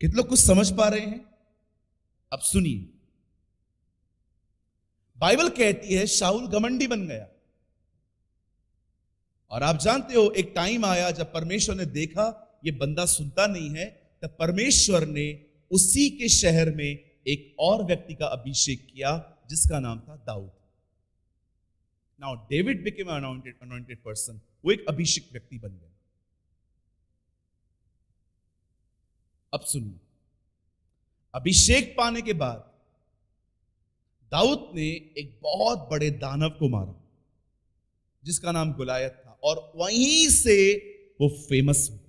कितने लोग कुछ समझ पा रहे हैं? अब सुनिए, बाइबल कहती है शाऊल घमंडी बन गया। और आप जानते हो एक टाइम आया जब परमेश्वर ने देखा ये बंदा सुनता नहीं है, तब परमेश्वर ने उसी के शहर में एक और व्यक्ति का अभिषेक किया जिसका नाम था दाऊद। Now David became anointed person. वो एक अभिषेक व्यक्ति बन गया। अब सुनिए, अभिषेक पाने के बाद दाऊद ने एक बहुत बड़े दानव को मारा जिसका नाम गुलायत था, और वहीं से वो फेमस हो गया।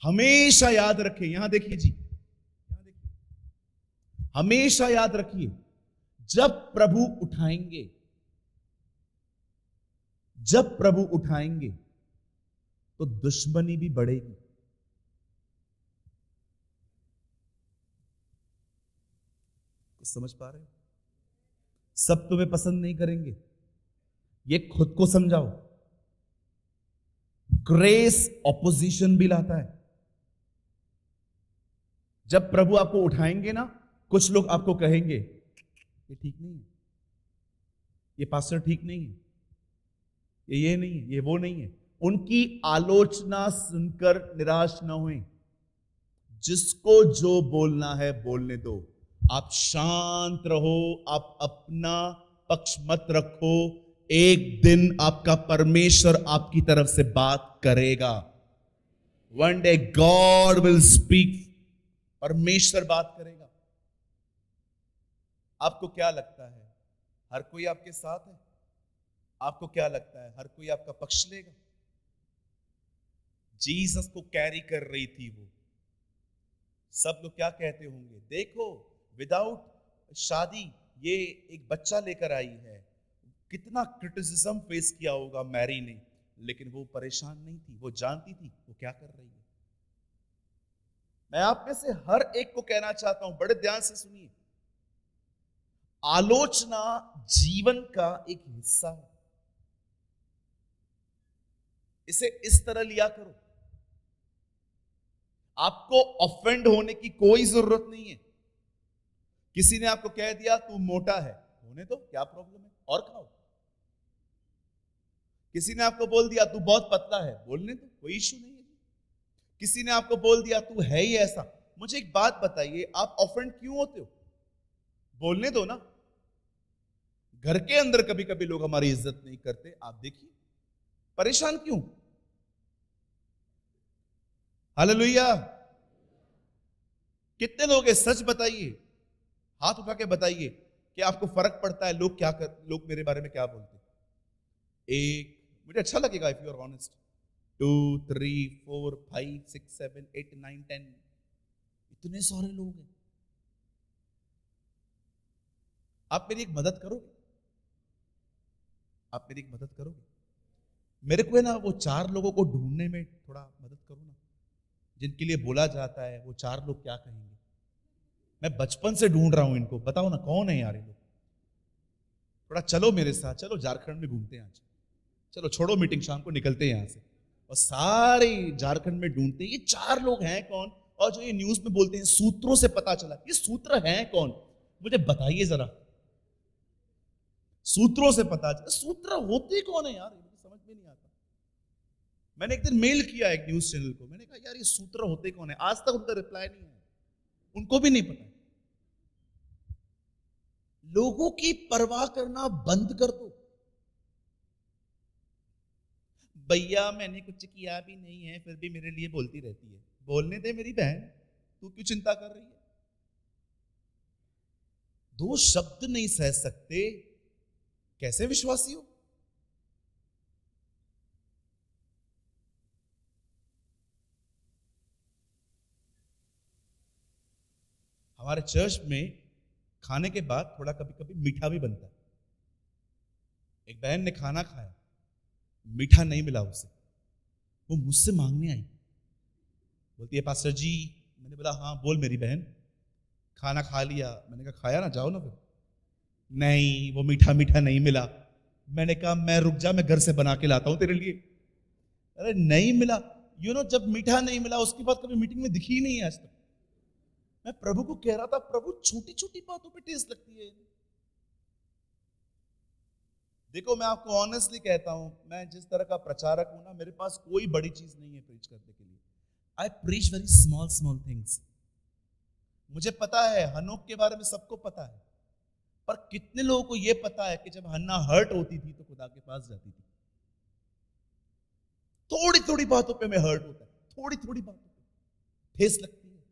हमेशा याद रखिए, यहां देखिए जी, यहां देखिए, हमेशा याद रखिए, जब प्रभु उठाएंगे, जब प्रभु उठाएंगे तो दुश्मनी भी बढ़ेगी। कुछ समझ पा रहे हो? सब तुम्हें पसंद नहीं करेंगे, ये खुद को समझाओ। ग्रेस ऑपोजिशन भी लाता है। जब प्रभु आपको उठाएंगे ना, कुछ लोग आपको कहेंगे ये ठीक नहीं है, ये पास्टर ठीक नहीं है, ये नहीं है, ये वो नहीं है। उनकी आलोचना सुनकर निराश ना हुए। जिसको जो बोलना है बोलने दो। आप शांत रहो, आप अपना पक्ष मत रखो। एक दिन आपका परमेश्वर आपकी तरफ से बात करेगा। One day God will speak. परमेश्वर बात करेगा। आपको क्या लगता है, हर कोई आपके साथ है? आपको क्या लगता है, हर कोई आपका पक्ष लेगा? जीसस को कैरी कर रही थी वो। सब लोग क्या कहते होंगे, देखो विदाउट शादी ये एक बच्चा लेकर आई है। कितना क्रिटिसिज्म फेस किया होगा मैरी ने, लेकिन वो परेशान नहीं थी। वो जानती थी वो क्या कर रही है। मैं आप में से हर एक को कहना चाहता हूं, बड़े ध्यान से सुनिए, आलोचना जीवन का एक हिस्सा है। इसे इस तरह लिया करो। आपको ऑफेंड होने की कोई जरूरत नहीं है। किसी ने आपको कह दिया तू मोटा है, होने दो, क्या प्रॉब्लम है, और खाओ। किसी ने आपको बोल दिया तू बहुत पतला है, बोलने दो, कोई इश्यू नहीं है। किसी ने आपको बोल दिया तू है ही ऐसा। मुझे एक बात बताइए, आप ऑफेंड क्यों होते हो? बोलने दो ना। घर के अंदर कभी कभी लोग हमारी इज्जत नहीं करते, आप देखिए, परेशान क्यों? हालेलुया। कितने लोग हैं, सच बताइए, हाथ उठा के बताइए कि आपको फर्क पड़ता है लोग मेरे बारे में क्या बोलते हैं? एक, मुझे अच्छा लगेगा इफ यू आर ऑनेस्ट। 2 3 4 5 6 7 8 9 10, इतने सारे लोग हैं। आप मेरी एक मदद करोगे? आप मेरी एक मदद करोगे? मेरे को है ना वो 4 लोगों को ढूंढने में थोड़ा मदद करो ना, जिनके लिए बोला जाता है वो 4 लोग क्या कहेंगे। मैं बचपन से ढूंढ रहा हूं इनको, बताओ ना कौन है यार ये लोग। थोड़ा चलो मेरे साथ, चलो झारखंड में घूमते हैं आज। चलो छोड़ो मीटिंग, शाम को निकलते हैं यहां से और सारे झारखंड में ढूंढते हैं ये 4 लोग हैं कौन। और जो ये न्यूज में बोलते हैं सूत्रों से पता चला, ये सूत्र हैं कौन? मुझे बताइए जरा। सूत्रों से पता चला, सूत्र होते कौन है यार, मुझे समझ में नहीं आता। मैंने एक दिन मेल किया एक न्यूज चैनल को, मैंने कहा यार ये सूत्र होते कौन है? आज तक उनका रिप्लाई नहीं है, उनको भी नहीं पता। लोगों की परवाह करना बंद कर दो। भैया मैंने कुछ किया भी नहीं है फिर भी मेरे लिए बोलती रहती है। बोलने दे मेरी बहन, तू क्यों चिंता कर रही है? 2 शब्द नहीं सह सकते, कैसे विश्वासी हो? हमारे चर्च में खाने के बाद थोड़ा कभी कभी मीठा भी बनता है। एक बहन ने खाना खाया, मीठा नहीं मिला उसे, वो मुझसे मांगने आई, बोलती है पास्टर जी। मैंने बोला हाँ बोल मेरी बहन, खाना खा लिया? मैंने कहा खाया ना, जाओ ना फिर। नहीं वो मीठा मीठा नहीं मिला। मैंने कहा मैं रुक जा, मैं घर से बना के लाता हूं तेरे लिए। अरे नहीं मिला, जब मीठा नहीं मिला उसके बाद कभी मीटिंग में दिखी ही नहीं है आज तक। मैं प्रभु को कह रहा था, प्रभु छोटी छोटी बातों पे टेस्ट लगती है। देखो मैं आपको ऑनेस्टली कहता हूं, मैं जिस तरह का प्रचारक हूं ना, मेरे पास कोई बड़ी चीज नहीं है प्रीच करने के लिए। I preach very small small things. मुझे पता है हनोक के बारे में सबको पता है, पर कितने लोगों को यह पता है कि जब हन्ना हर्ट होती थी तो खुदा के पास जाती थी। थोड़ी थोड़ी बातों पे मैं हर्ट होता है, थोड़ी थोड़ी बातों पे ठेस लगती है।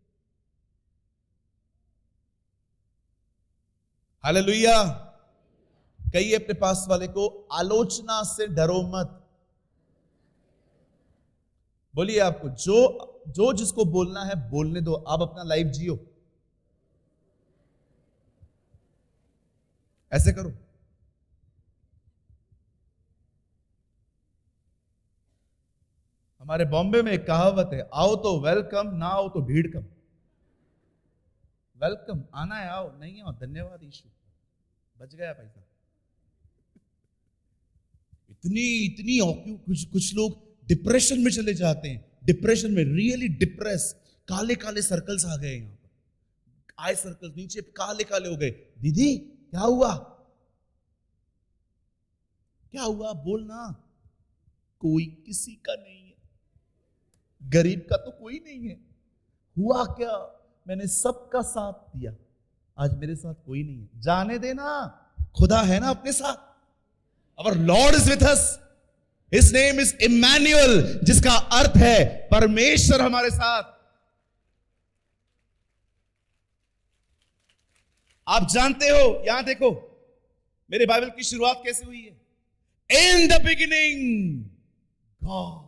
हालेलुया। कहिए अपने पास वाले को, आलोचना से डरो मत। बोलिए आपको जो जिसको बोलना है बोलने दो, आप अपना लाइफ जियो। ऐसे करो। हमारे बॉम्बे में एक कहावत है, आओ तो वेलकम, ना आओ तो भीड़ कम। वेलकम, आना है आओ, नहीं आओ धन्यवाद यीशु, बच गया पैसा। इतनी इतनी कुछ लोग डिप्रेशन में चले जाते हैं, डिप्रेशन में, रियली डिप्रेस, काले काले सर्कल्स आ गए, यहां पर आई सर्कल्स नीचे काले काले हो गए। दीदी क्या हुआ, क्या हुआ बोलना। कोई किसी का नहीं है, गरीब का तो कोई नहीं है। हुआ क्या, मैंने सबका साथ दिया, आज मेरे साथ कोई नहीं है। जाने देना, खुदा है ना अपने साथ। Our Lord is with us. His name is Emmanuel, जिसका अर्थ है परमेश्वर हमारे साथ। आप जानते हो, यहां देखो मेरे बाइबल की शुरुआत कैसे हुई है। In the beginning God।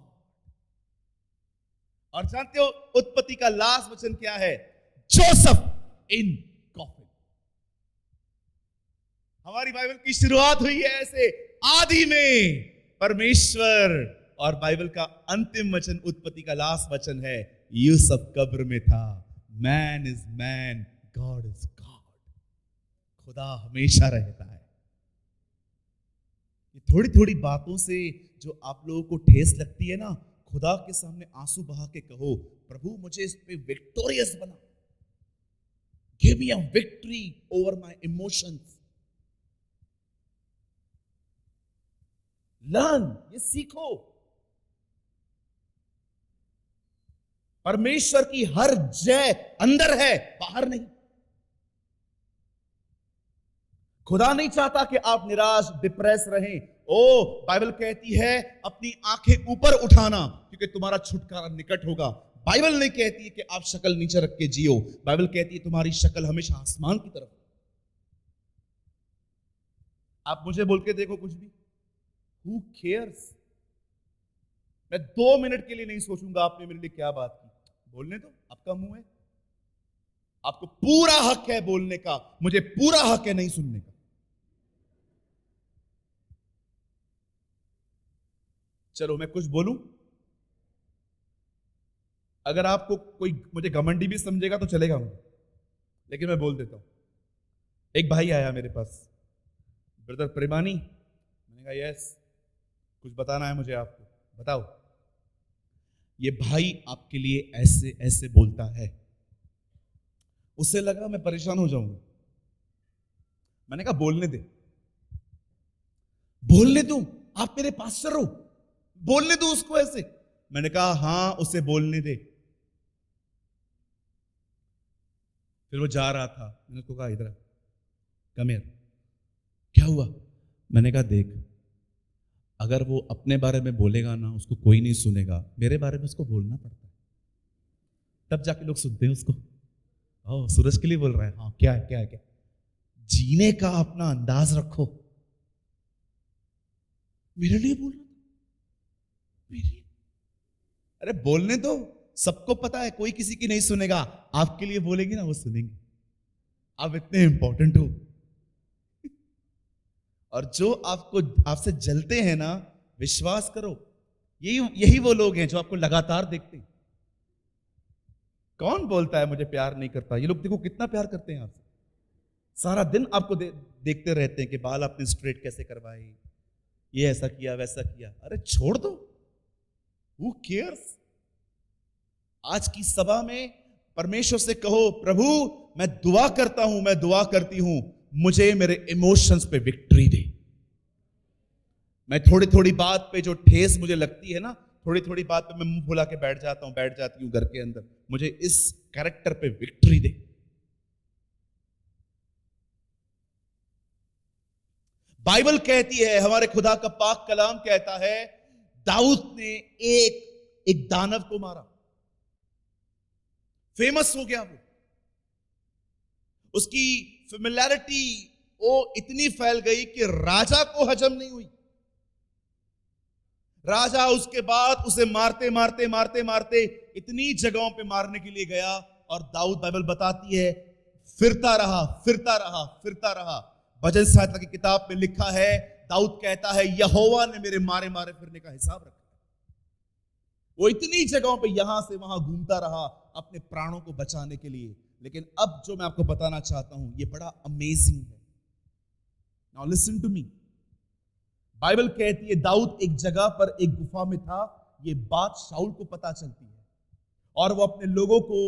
और जानते हो उत्पत्ति का लास्ट वचन क्या है, जोसेफ इन कॉफिन। हमारी बाइबल की शुरुआत हुई है ऐसे, आदि में परमेश्वर, और बाइबल का अंतिम वचन, उत्पत्ति का लास्ट वचन है, यूसुफ कब्र में था। Man is man, God is God. खुदा हमेशा रहता है। ये थोड़ी थोड़ी बातों से जो आप लोगों को ठेस लगती है ना, खुदा के सामने आंसू बहा के कहो, प्रभु मुझे इस पे विक्टोरियस बना, give me a victory over my emotions. Learn, ये सीखो। परमेश्वर की हर जय अंदर है, बाहर नहीं। खुदा नहीं चाहता कि आप निराश, डिप्रेस रहें। बाइबल कहती है अपनी आंखें ऊपर उठाना, क्योंकि तुम्हारा छुटकारा निकट होगा। बाइबल नहीं कहती है कि आप शक्ल नीचे रख के जियो, बाइबल कहती है तुम्हारी शक्ल हमेशा आसमान की तरफ। आप मुझे बोल के देखो कुछ भी, Who cares? मैं 2 मिनट के लिए नहीं सोचूंगा आपने मेरे लिए क्या बात की। बोलने दो, आपका मुंह है, आपको पूरा हक है बोलने का, मुझे पूरा हक है नहीं सुनने का। चलो मैं कुछ बोलूं, अगर आपको कोई मुझे घमंडी भी समझेगा तो चलेगा मुझे, लेकिन मैं बोल देता हूं। एक भाई आया मेरे पास, ब्रदर प्रेमानी। मैंने कहा यस, कुछ बताना है मुझे आपको, बताओ। ये भाई आपके लिए ऐसे ऐसे बोलता है। उससे लगा मैं परेशान हो जाऊंगा। मैंने कहा बोलने दे, बोलने दो, आप मेरे पास्टर हो, बोलने दो उसको ऐसे। मैंने कहा हां उसे बोलने दे। फिर वो जा रहा था, मैंने उसको कहा इधर कम हियर, क्या हुआ? मैंने कहा देख, अगर वो अपने बारे में बोलेगा ना, उसको कोई नहीं सुनेगा, मेरे बारे में उसको बोलना पड़ता है, तब जाके लोग सुनते हैं उसको। ओह सूरज के लिए बोल रहा है, हाँ क्या है क्या है क्या? जीने का अपना अंदाज रखो। मेरे लिए बोल रहा था, मेरे, अरे बोलने दो, सबको पता है कोई किसी की नहीं सुनेगा, आपके लिए बोलेंगे ना वो सुनेंगे। आप इतने इंपॉर्टेंट हो। और जो आपको आपसे जलते हैं ना, विश्वास करो, यही वो लोग हैं जो आपको लगातार देखते हैं। कौन बोलता है मुझे प्यार नहीं करता? ये लोग देखो कितना प्यार करते हैं आपसे। सारा दिन आपको देखते रहते हैं कि बाल आपने स्ट्रेट कैसे करवाए, ये ऐसा किया वैसा किया। अरे छोड़ दो, हु केयर्स। आज की सभा में परमेश्वर से कहो, प्रभु मैं दुआ करता हूं, मैं दुआ करती हूं, मुझे मेरे इमोशंस पे विक्ट्री दे। मैं थोड़ी थोड़ी बात पे जो ठेस मुझे लगती है ना, थोड़ी थोड़ी बात पे मैं मुंह फुला के बैठ जाती हूं घर के अंदर, मुझे इस कैरेक्टर पे विक्ट्री दे। बाइबल कहती है, हमारे खुदा का पाक कलाम कहता है, दाऊद ने एक दानव को मारा, फेमस हो गया वो, उसकी फेमिलियरिटी वो इतनी फैल गई कि राजा को हजम नहीं हुई। राजा उसके बाद उसे मारते मारते मारते मारते इतनी जगहों पे मारने के लिए गया, और दाऊद, बाइबल बताती है, फिरता रहा फिरता रहा फिरता रहा। भजन संहिता की किताब में लिखा है, दाऊद कहता है, यहोवा ने मेरे मारे मारे फिरने का हिसाब रखा। वो इतनी जगहों पे यहां से वहां घूमता रहा अपने प्राणों को बचाने के लिए। लेकिन अब जो मैं आपको बताना चाहता हूं, ये बड़ा अमेजिंग है। Now listen to me. Bible कहती है, दाऊद एक जगह पर एक गुफा में था। ये बात शाऊल को पता चलती है, और वो अपने लोगों को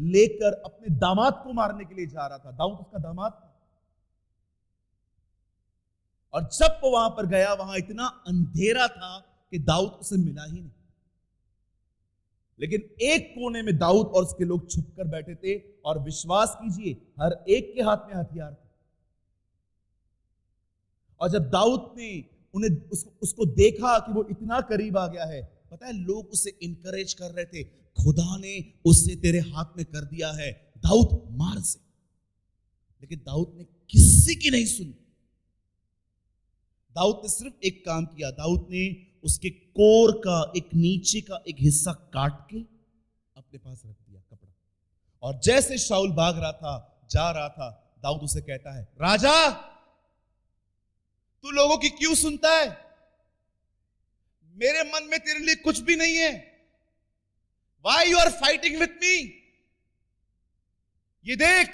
लेकर अपने दामाद को मारने के लिए जा रहा था। दाऊद उसका दामाद था। और जब वो वहां पर गया, वहां इतना अंधेरा था कि दाऊद उसे मिला ही नहीं। लेकिन एक कोने में दाऊद और उसके लोग छुपकर बैठे थे, और विश्वास कीजिए, हर एक के हाथ में हथियार थे। और जब दाऊद ने उसको देखा कि वो इतना करीब आ गया है, पता है, लोग उसे इंकरेज कर रहे थे, खुदा ने उससे तेरे हाथ में कर दिया है, दाऊद मार से। लेकिन दाऊद ने किसी की नहीं सुनी। दाऊद ने सिर्फ एक काम किया, दाऊद ने उसके कोर का एक नीचे का एक हिस्सा काट के अपने पास रख दिया, कपड़ा। और जैसे शाऊल भाग रहा था, जा रहा था, दाऊद उसे कहता है, राजा तू लोगों की क्यों सुनता है? मेरे मन में तेरे लिए कुछ भी नहीं है। Why you are fighting with me? ये देख,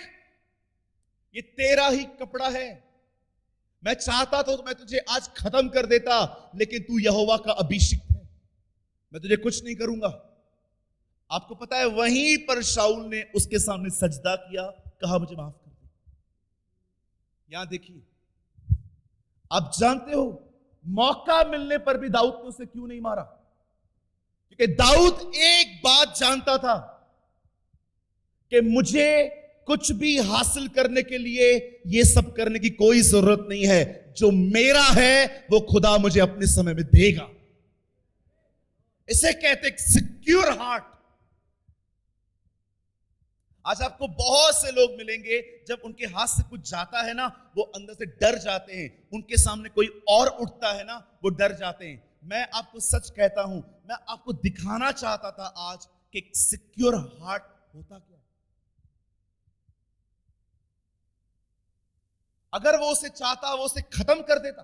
ये तेरा ही कपड़ा है। मैं चाहता तो मैं तुझे आज खत्म कर देता, लेकिन तू यहोवा का अभिषिक्त है, मैं तुझे कुछ नहीं करूंगा। आपको पता है, वहीं पर शाऊल ने उसके सामने सजदा किया, कहा मुझे माफ कर दे। यहां देखिए, आप जानते हो मौका मिलने पर भी दाऊद ने उसे क्यों नहीं मारा? क्योंकि दाऊद एक बात जानता था कि मुझे कुछ भी हासिल करने के लिए ये सब करने की कोई जरूरत नहीं है। जो मेरा है वो खुदा मुझे अपने समय में देगा। इसे कहते सिक्योर हार्ट। आज आपको बहुत से लोग मिलेंगे, जब उनके हाथ से कुछ जाता है ना, वो अंदर से डर जाते हैं। उनके सामने कोई और उठता है ना, वो डर जाते हैं। मैं आपको सच कहता हूं, मैं आपको दिखाना चाहता था आज कि सिक्योर हार्ट होता क्या है। अगर वो उसे चाहता, वो उसे खत्म कर देता,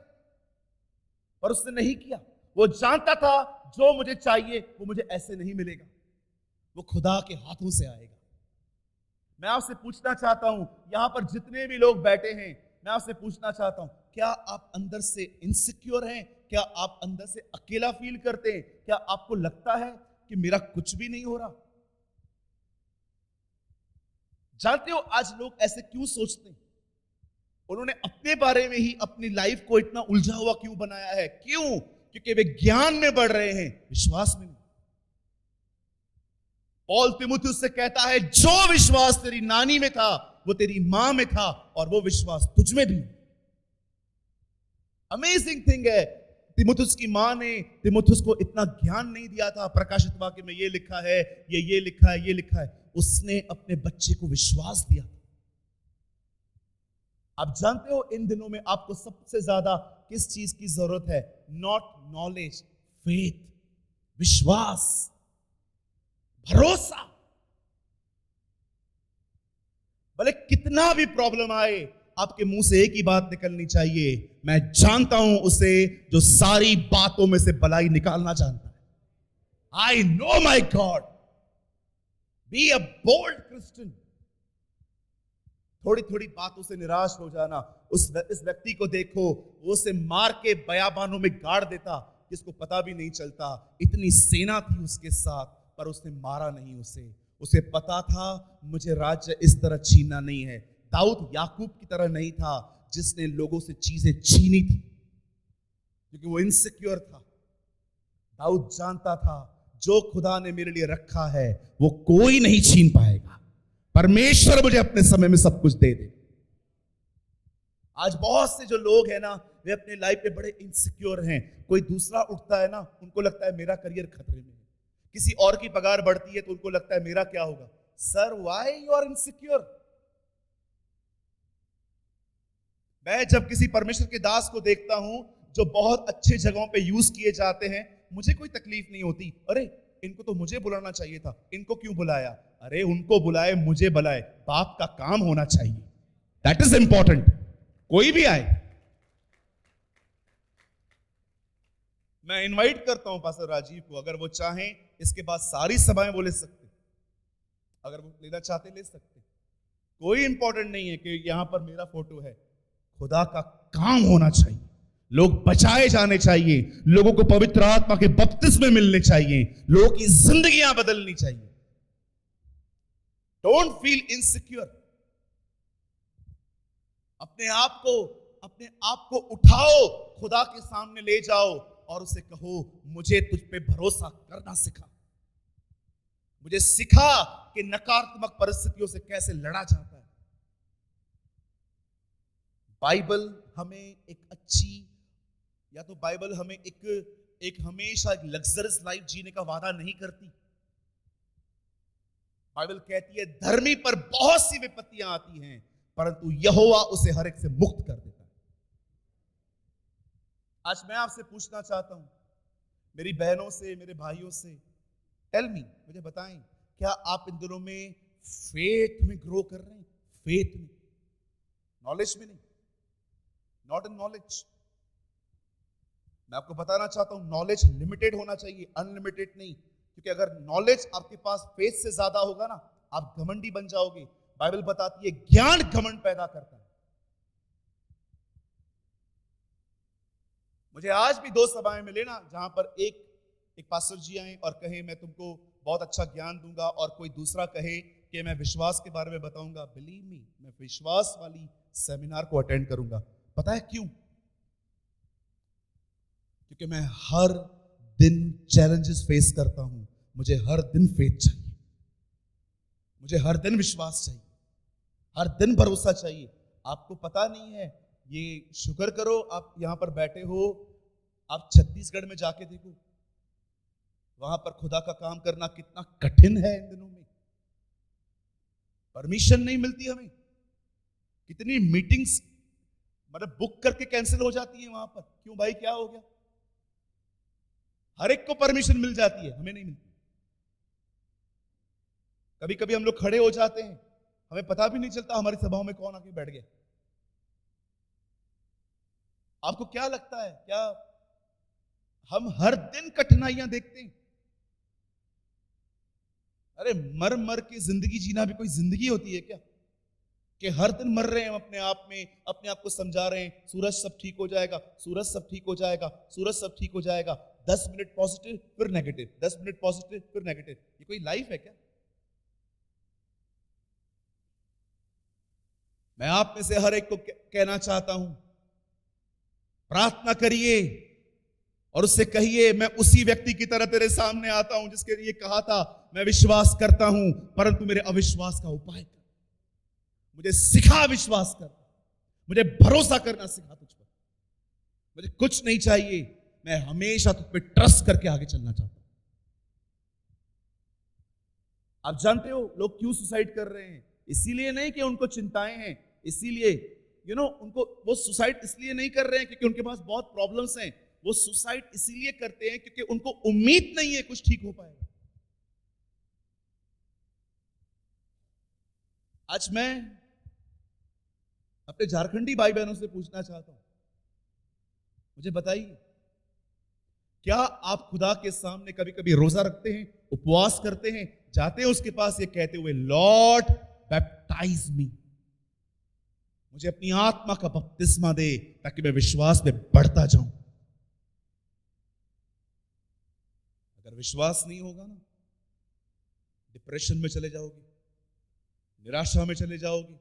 पर उसने नहीं किया। वो जानता था जो मुझे चाहिए वो मुझे ऐसे नहीं मिलेगा, वो खुदा के हाथों से आएगा। मैं आपसे पूछना चाहता हूं, यहां पर जितने भी लोग बैठे हैं, मैं आपसे पूछना चाहता हूं, क्या आप अंदर से इनसिक्योर हैं? क्या आप अंदर से अकेला फील करते हैं? क्या आपको लगता है कि मेरा कुछ भी नहीं हो रहा? जानते हो आज लोग ऐसे क्यों सोचते हैं? उन्होंने अपने बारे में ही अपनी लाइफ को इतना उलझा हुआ क्यों बनाया है? क्यों? क्योंकि वे ज्ञान में बढ़ रहे हैं, विश्वास में नहीं। पौल तीमुथियुस से कहता है, जो विश्वास तेरी नानी में था वो तेरी मां में था, और वो विश्वास तुझ में भी। अमेजिंग थिंग है, तीमुथियुस की मां ने तीमुथियुस को इतना ज्ञान नहीं दिया था। प्रकाशित वाक्य में ये लिखा है, ये लिखा है, ये लिखा है। उसने अपने बच्चे को विश्वास दिया। आप जानते हो इन दिनों में आपको सबसे ज्यादा किस चीज की जरूरत है? नॉट नॉलेज, फेथ, विश्वास, भरोसा। भले कितना भी प्रॉब्लम आए, आपके मुंह से एक ही बात निकलनी चाहिए, मैं जानता हूं उसे जो सारी बातों में से भलाई निकालना जानता है। I know my God. Be a bold Christian. थोड़ी थोड़ी बातों से निराश हो जाना। इस व्यक्ति को देखो, वो उसे मार के बयाबानों में गाड़ देता, जिसको पता भी नहीं चलता। इतनी सेना थी उसके साथ, पर उसने मारा नहीं उसे। उसे पता था मुझे राज्य इस तरह छीनना नहीं है। दाऊद याकूब की तरह नहीं था जिसने लोगों से चीजें छीनी थी, क्योंकि वो इनसिक्योर था। दाऊद जानता था जो खुदा ने मेरे लिए रखा है वो कोई नहीं छीन पाएगा। परमेश्वर मुझे अपने समय में सब कुछ दे दे। आज बहुत से जो लोग हैं ना, वे अपने लाइफ पे बड़े इनसिक्योर हैं। कोई दूसरा उठता है ना, उनको लगता है मेरा करियर खतरे में है। किसी और की पगार बढ़ती है तो उनको लगता है मेरा क्या होगा। Sir, why you are insecure? मैं जब किसी परमेश्वर के दास को देखता हूं जो बहुत अच्छे जगहों पे यूज किए जाते हैं, मुझे कोई तकलीफ नहीं होती। अरे इनको तो मुझे बुलाना चाहिए था, इनको क्यों बुलाया? अरे उनको बुलाए, मुझे बुलाए, बाप का काम होना चाहिए। That is important. कोई भी आए, मैं इनवाइट करता हूं पास्टर राजीव को, अगर वो चाहें इसके बाद सारी सभाएं वो ले सकते, अगर वो लेना चाहते ले सकते। कोई इंपॉर्टेंट नहीं है कि यहां पर मेरा फोटो है। खुदा का काम होना चाहिए, लोग बचाए जाने चाहिए, लोगों को पवित्र आत्मा के बपतिस्मे मिलने चाहिए, लोगों की जिंदगियां बदलनी चाहिए। Don't feel insecure. अपने आप को उठाओ, खुदा के सामने ले जाओ और उसे कहो मुझे तुझ पे भरोसा करना सिखा। मुझे सिखा कि नकारात्मक परिस्थितियों से कैसे लड़ा जाता है। बाइबल हमें एक अच्छी, या तो बाइबल हमें एक हमेशा एक लग्जरियस लाइफ जीने का वादा नहीं करती। बाइबल कहती है धर्मी पर बहुत सी विपत्तियां आती हैं, परंतु यहोवा उसे हर एक से मुक्त कर देता है। आज मैं आपसे पूछना चाहता हूं, मेरी बहनों से, मेरे भाइयों से, टेल मी, मुझे बताएं, क्या आप इन दिनों में फेथ में ग्रो कर रहे हैं? फेथ में, नॉलेज में नहीं, नॉट इन नॉलेज। मैं आपको बताना चाहता हूं, नॉलेज लिमिटेड होना चाहिए, अनलिमिटेड नहीं। क्योंकि अगर नॉलेज आपके पास फेथ से ज्यादा होगा ना, आप घमंडी बन जाओगे। बाइबल बताती है ज्ञान घमंड पैदा करता है। मुझे आज भी 2 सभाएं मिले ना, जहां पर एक पास्टर जी आए और कहे मैं तुमको बहुत अच्छा ज्ञान दूंगा, और कोई दूसरा कहे कि मैं विश्वास के बारे में बताऊंगा। बिलीव मी, मैं विश्वास वाली सेमिनार को अटेंड करूंगा। पता है क्यों? क्योंकि मैं हर दिन चैलेंजेस फेस करता हूं। मुझे हर दिन फेथ चाहिए, मुझे हर दिन विश्वास चाहिए, हर दिन भरोसा चाहिए। आपको पता नहीं है, ये शुक्र करो आप यहां पर बैठे हो, आप छत्तीसगढ़ में जाके देखो, वहां पर खुदा का काम करना कितना कठिन है इन दिनों में। परमिशन नहीं मिलती हमें, कितनी मीटिंग्स मतलब बुक करके कैंसिल हो जाती है वहां पर। क्यों भाई, क्या हो गया? हर एक को परमिशन मिल जाती है, हमें नहीं मिलती। कभी कभी हम लोग खड़े हो जाते हैं, हमें पता भी नहीं चलता हमारी सभाओं में कौन आके बैठ गया। आपको क्या लगता है, क्या हम हर दिन कठिनाइयां देखते हैं? अरे मर मर के जिंदगी जीना भी कोई जिंदगी होती है क्या? कि हर दिन मर रहे हैं हम अपने आप में, अपने आप को समझा रहे हैं सूरज सब ठीक हो जाएगा, सूरज सब ठीक हो जाएगा, सूरज सब ठीक हो जाएगा। 10 मिनट पॉजिटिव फिर नेगेटिव, 10 मिनट पॉजिटिव फिर नेगेटिव। ये कोई लाइफ है क्या? मैं आप में से हर एक को कहना चाहता हूं, प्रार्थना करिए और उससे कहिए मैं उसी व्यक्ति की तरह तेरे सामने आता हूं जिसके लिए कहा था मैं विश्वास करता हूं, परंतु मेरे अविश्वास का उपाय कर। मुझे सिखा विश्वास कर, मुझे भरोसा करना सिखा तुझ पर। मुझे कुछ नहीं चाहिए, मैं हमेशा तुझ पे ट्रस्ट करके आगे चलना चाहता हूं। आप जानते हो लोग क्यों सुसाइड कर रहे हैं? इसीलिए नहीं कि उनको चिंताएं हैं, इसीलिए उनको वो सुसाइड इसलिए नहीं कर रहे हैं क्योंकि उनके पास बहुत प्रॉब्लम्स हैं। वो सुसाइड इसीलिए करते हैं क्योंकि उनको उम्मीद नहीं है कुछ ठीक हो पाएगा। आज मैं अपने झारखंडी भाई बहनों से पूछना चाहता हूं, मुझे बताइए, क्या आप खुदा के सामने कभी कभी रोजा रखते हैं, उपवास करते हैं, जाते हैं उसके पास ये कहते हुए, लॉर्ड बैप्टाइज मी, मुझे अपनी आत्मा का बपतिस्मा दे ताकि मैं विश्वास में बढ़ता जाऊं? अगर विश्वास नहीं होगा ना, डिप्रेशन में चले जाओगे, निराशा में चले जाओगे,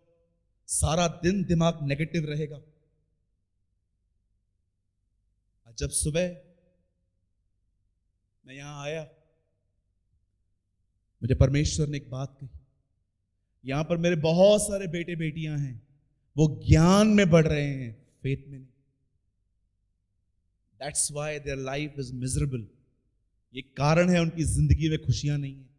सारा दिन दिमाग नेगेटिव रहेगा। जब सुबह मैं यहां आया, मुझे परमेश्वर ने एक बात कही, यहां पर मेरे बहुत सारे बेटे बेटियां हैं, वो ज्ञान में बढ़ रहे हैं, फेथ में नहीं। That's why their life is miserable. ये कारण है उनकी जिंदगी में खुशियां नहीं है।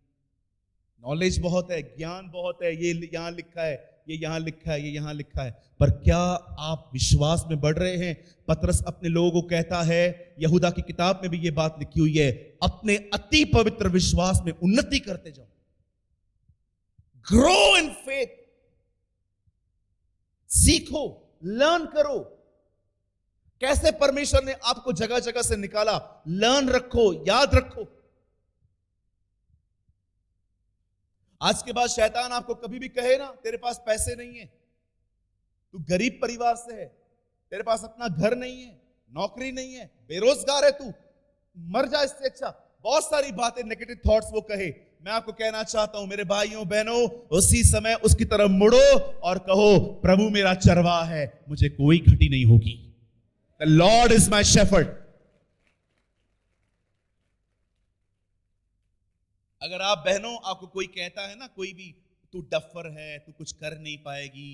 नॉलेज बहुत है, ज्ञान बहुत है, ये यहां लिखा है, ये यहां लिखा है, ये यहां लिखा है, पर क्या आप विश्वास में बढ़ रहे हैं? पतरस अपने लोगों को कहता है, यहूदा की किताब में भी ये बात लिखी हुई है, अपने अति पवित्र विश्वास में उन्नति करते जाओ, ग्रो इन फेथ। सीखो, लर्न करो, कैसे परमेश्वर ने आपको जगह जगह से निकाला, लर्न रखो, याद रखो। आज के बाद शैतान आपको कभी भी कहे ना, तेरे पास पैसे नहीं है, तू गरीब परिवार से है, तेरे पास अपना घर नहीं है, नौकरी नहीं है, बेरोजगार है, तू मर जा, इससे अच्छा, बहुत सारी बातें, नेगेटिव थॉट्स वो कहे, मैं आपको कहना चाहता हूं मेरे भाइयों बहनों, उसी समय उसकी तरफ मुड़ो और कहो, प्रभु मेरा चरवाहा है, मुझे कोई घटी नहीं होगी। The Lord is my shepherd. अगर आप बहनों, आपको कोई कहता है ना, कोई भी, तू डफर है, तू कुछ कर नहीं पाएगी,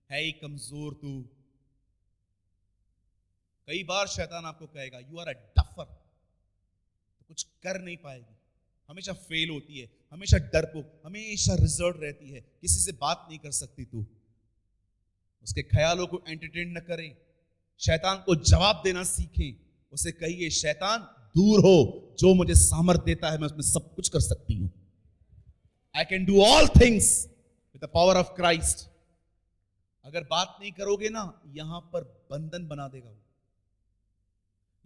है ही कमजोर तू, कई बार शैतान आपको कहेगा यू आर अ डफर, तो कुछ कर नहीं पाएगी, हमेशा फेल होती है, हमेशा डरपोक, हमेशा रिजर्व रहती है, किसी से बात नहीं कर सकती तू। उसके ख्यालों को एंटरटेन न करें, शैतान को जवाब देना सीखें, उसे कहिए, शैतान दूर हो, जो मुझे सामर्थ देता है मैं उसमें सब कुछ कर सकती हूं। I can do all things with the power of Christ. अगर बात नहीं करोगे ना, यहां पर बंधन बना देगा वो।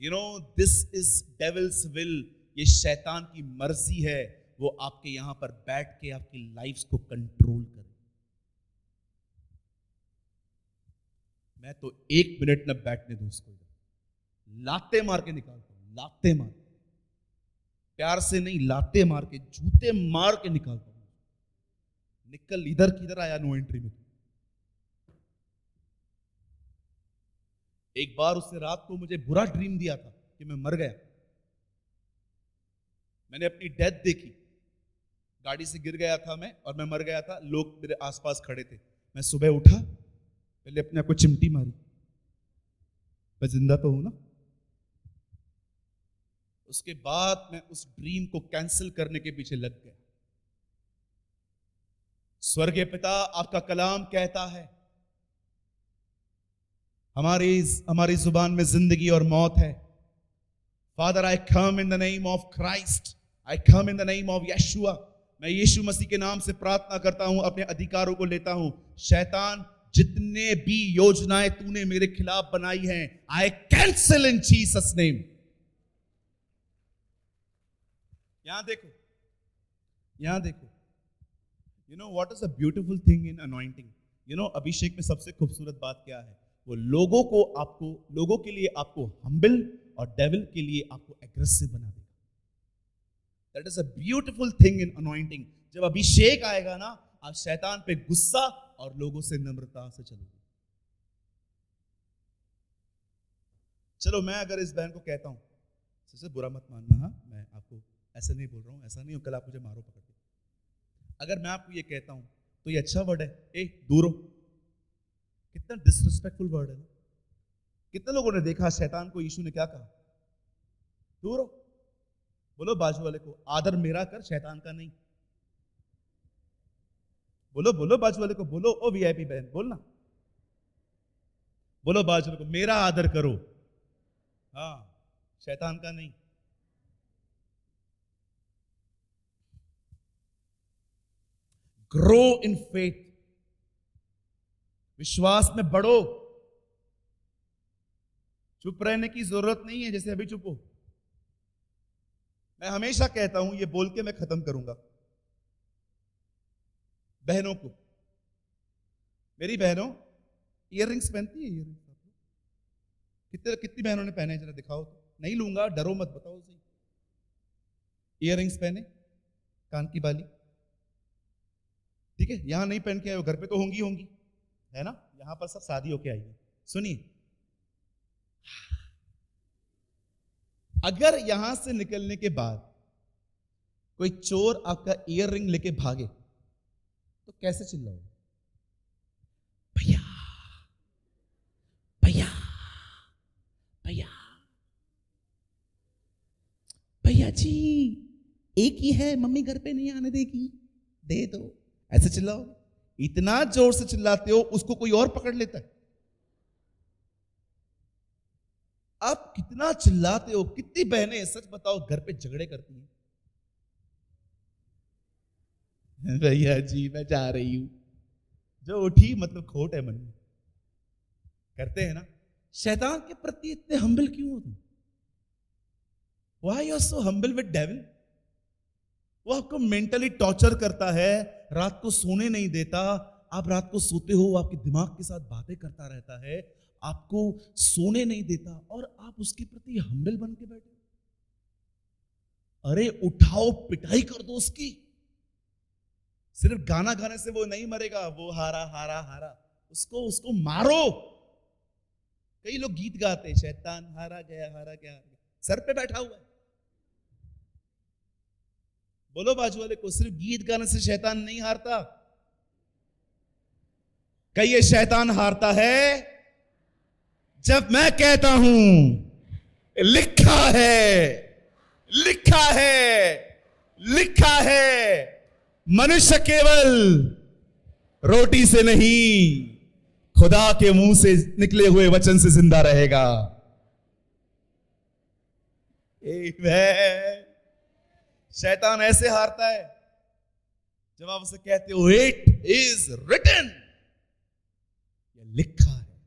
You know, this is devils will, ये शैतान की मर्जी है, वो आपके यहां पर बैठ के आपकी लाइफ को कंट्रोल करे। मैं तो 1 मिनट न बैठने दूं उसको, लाते मार के निकालता हूं, लाते मार, प्यार से नहीं, लाते मार के, जूते मार के निकालता हूं। निकल, इधर किधर आया, नो एंट्री में। एक बार उससे रात को मुझे बुरा ड्रीम दिया था कि मैं मर गया, मैंने अपनी डेथ देखी, गाड़ी से गिर गया था मैं, और मैं मर गया था, लोग मेरे आसपास खड़े थे। मैं सुबह उठा, पहले अपने आप को चिमटी मारी, मैं जिंदा तो हूं ना। उसके बाद मैं उस ड्रीम को कैंसिल करने के पीछे लग गया। स्वर्गीय पिता, आपका कलाम कहता है, हमारी जुबान में जिंदगी और मौत है। Father, I come in the name of Christ, I come in the name of यशुआ। मैं यीशु मसीह के नाम से प्रार्थना करता हूं, अपने अधिकारों को लेता हूं। शैतान, जितने भी योजनाएं तूने मेरे खिलाफ बनाई हैं, I cancel in Jesus name. यहां देखो, यहां देखो, you know what is a beautiful thing in anointing. You know, अभिषेक में सबसे खूबसूरत बात क्या है? वो लोगों के लिए आपको हम्बल और डेविल के लिए आपको एग्रेसिव बना देगा। That is a beautiful thing in anointing. जब अभिषेक आएगा ना, आप शैतान पे गुस्सा और लोगों से नम्रता से चलोगे। चलो, मैं अगर इस बहन को कहता हूं, सबसे बुरा मत मानना, हाँ, मैं आपको ऐसा नहीं बोल रहा हूं, ऐसा नहीं हो कल आप मुझे मारो पकड़ के। अगर मैं आपको ये कहता हूं, तो ये अच्छा वर्ड है, ए दूर हो, कितना डिसरिस्पेक्टफुल वर्ड है ना। कितने लोगों ने देखा शैतान को यीशु ने क्या कहा? दूर हो। बोलो बाजू वाले को, आदर मेरा कर, शैतान का नहीं। बोलो बोलो बाजू वाले को, बोलो, ओ वीआईपी बहन, बोलना, बोलो बाजू वाले को, मेरा आदर करो, हाँ, शैतान का नहीं। ग्रो इन फेथ विश्वास में बढ़ो। चुप रहने की जरूरत नहीं है, जैसे अभी चुप हो। मैं हमेशा कहता हूं, ये बोल के मैं खत्म करूंगा, बहनों को, मेरी बहनों इयररिंग्स पहनती है? इयररिंग्स कितनी बहनों ने पहने, जरा दिखाओ तो। नहीं लूंगा, डरो मत, बताओ सही। इयररिंग्स पहने, कान की बाली, ठीक है। यहां नहीं पहन के आए हो, घर पे तो होंगी होंगी, है ना? यहां पर सब शादी होके आई है। सुनिए, अगर यहां से निकलने के बाद कोई चोर आपका इयररिंग लेके भागे तो कैसे चिल्लाओगे? भैया, भैया, भैया, भैया जी, एक ही है, मम्मी घर पे नहीं आने देगी, दे दो। ऐसे चिल्लाओ। इतना जोर से चिल्लाते हो, उसको कोई और पकड़ लेता है। आप कितना चिल्लाते हो? कितनी बहनें, सच बताओ, घर पे झगड़े करती हैं? भैया जी मैं जा रही हूं, जो उठी मतलब खोट है मन में, करते हैं ना? शैतान के प्रति इतने हम्बल क्यों हो तुम? Why you are so humble with devil? वो आपको मेंटली टॉर्चर करता है, रात को सोने नहीं देता। आप रात को सोते हो, आपके दिमाग के साथ बातें करता रहता है, आपको सोने नहीं देता, और आप उसके प्रति हम्बल बन के बैठे। अरे उठाओ, पिटाई कर दो उसकी। सिर्फ गाना गाने से वो नहीं मरेगा, वो हारा हारा हारा, उसको उसको मारो। कई लोग गीत गाते हैं, शैतान हारा गया, हारा गया, हारा गया। सर पे बैठा हुआ है। बोलो बाजू वाले को, सिर्फ गीत गाने से शैतान नहीं हारता। कहिए, शैतान हारता है जब मैं कहता हूं लिखा है, लिखा है, लिखा है, मनुष्य केवल रोटी से नहीं, खुदा के मुंह से निकले हुए वचन से जिंदा रहेगा। आमीन। शैतान ऐसे हारता है जब आप उसे कहते हो इट इज रिटन, ये लिखा है,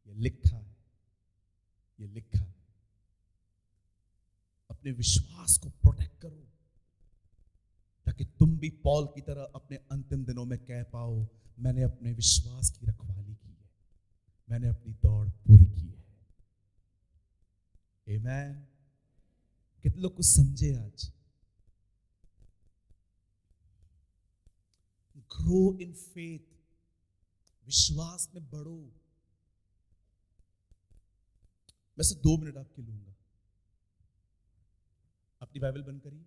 ये लिखा है, ये लिखा है। अपने विश्वास को प्रोटेक्ट करो, ताकि तुम भी पॉल की तरह अपने अंतिम दिनों में कह पाओ, मैंने अपने विश्वास की रखवाली की है, मैंने अपनी दौड़ पूरी की है। आमीन। कितने लोग कुछ समझे आज? ग्रो इन फेथ, विश्वास में बढ़ो। मैं सिर्फ 2 मिनट आपके लूंगा। अपनी बाइबल बंद करिए,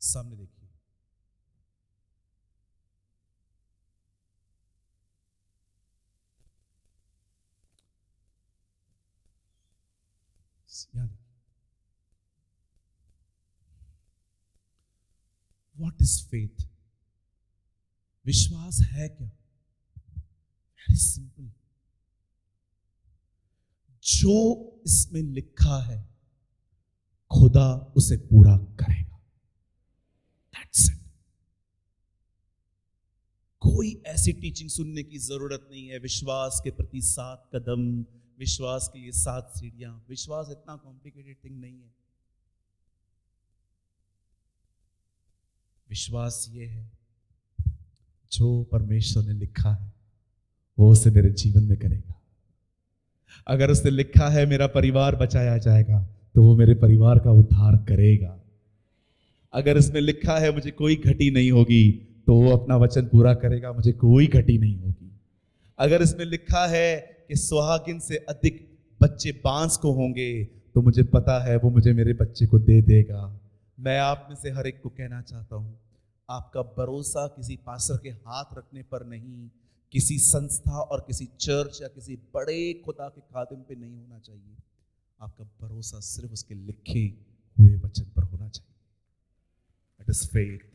सामने देखिए। यहां देखिए, व्हाट इज फेथ? विश्वास है क्या? वेरी सिंपल, जो इसमें लिखा है खुदा उसे पूरा करेगा। That's it. कोई ऐसी टीचिंग सुनने की जरूरत नहीं है। विश्वास के प्रति 7 कदम, विश्वास के लिए 7 सीढ़ियां। विश्वास इतना कॉम्प्लिकेटेड थिंग नहीं है। विश्वास ये है, जो परमेश्वर ने लिखा है वो उसे मेरे जीवन में करेगा। अगर उसने लिखा है मेरा परिवार बचाया जाएगा, तो वो मेरे परिवार का उद्धार करेगा। अगर इसमें लिखा है मुझे कोई घटी नहीं होगी, तो वो अपना वचन पूरा करेगा, मुझे कोई घटी नहीं होगी। अगर इसमें लिखा है कि सुहागिन से अधिक बच्चे बांस को होंगे, तो मुझे पता है वो मुझे मेरे बच्चे को दे देगा। मैं आप में से हर एक को कहना चाहता हूं, आपका भरोसा किसी पास्टर के हाथ रखने पर नहीं, किसी संस्था और किसी चर्च या किसी बड़े खुदा के खादिम पे नहीं होना चाहिए। आपका भरोसा सिर्फ उसके लिखे हुए वचन पर होना चाहिए। That is faith.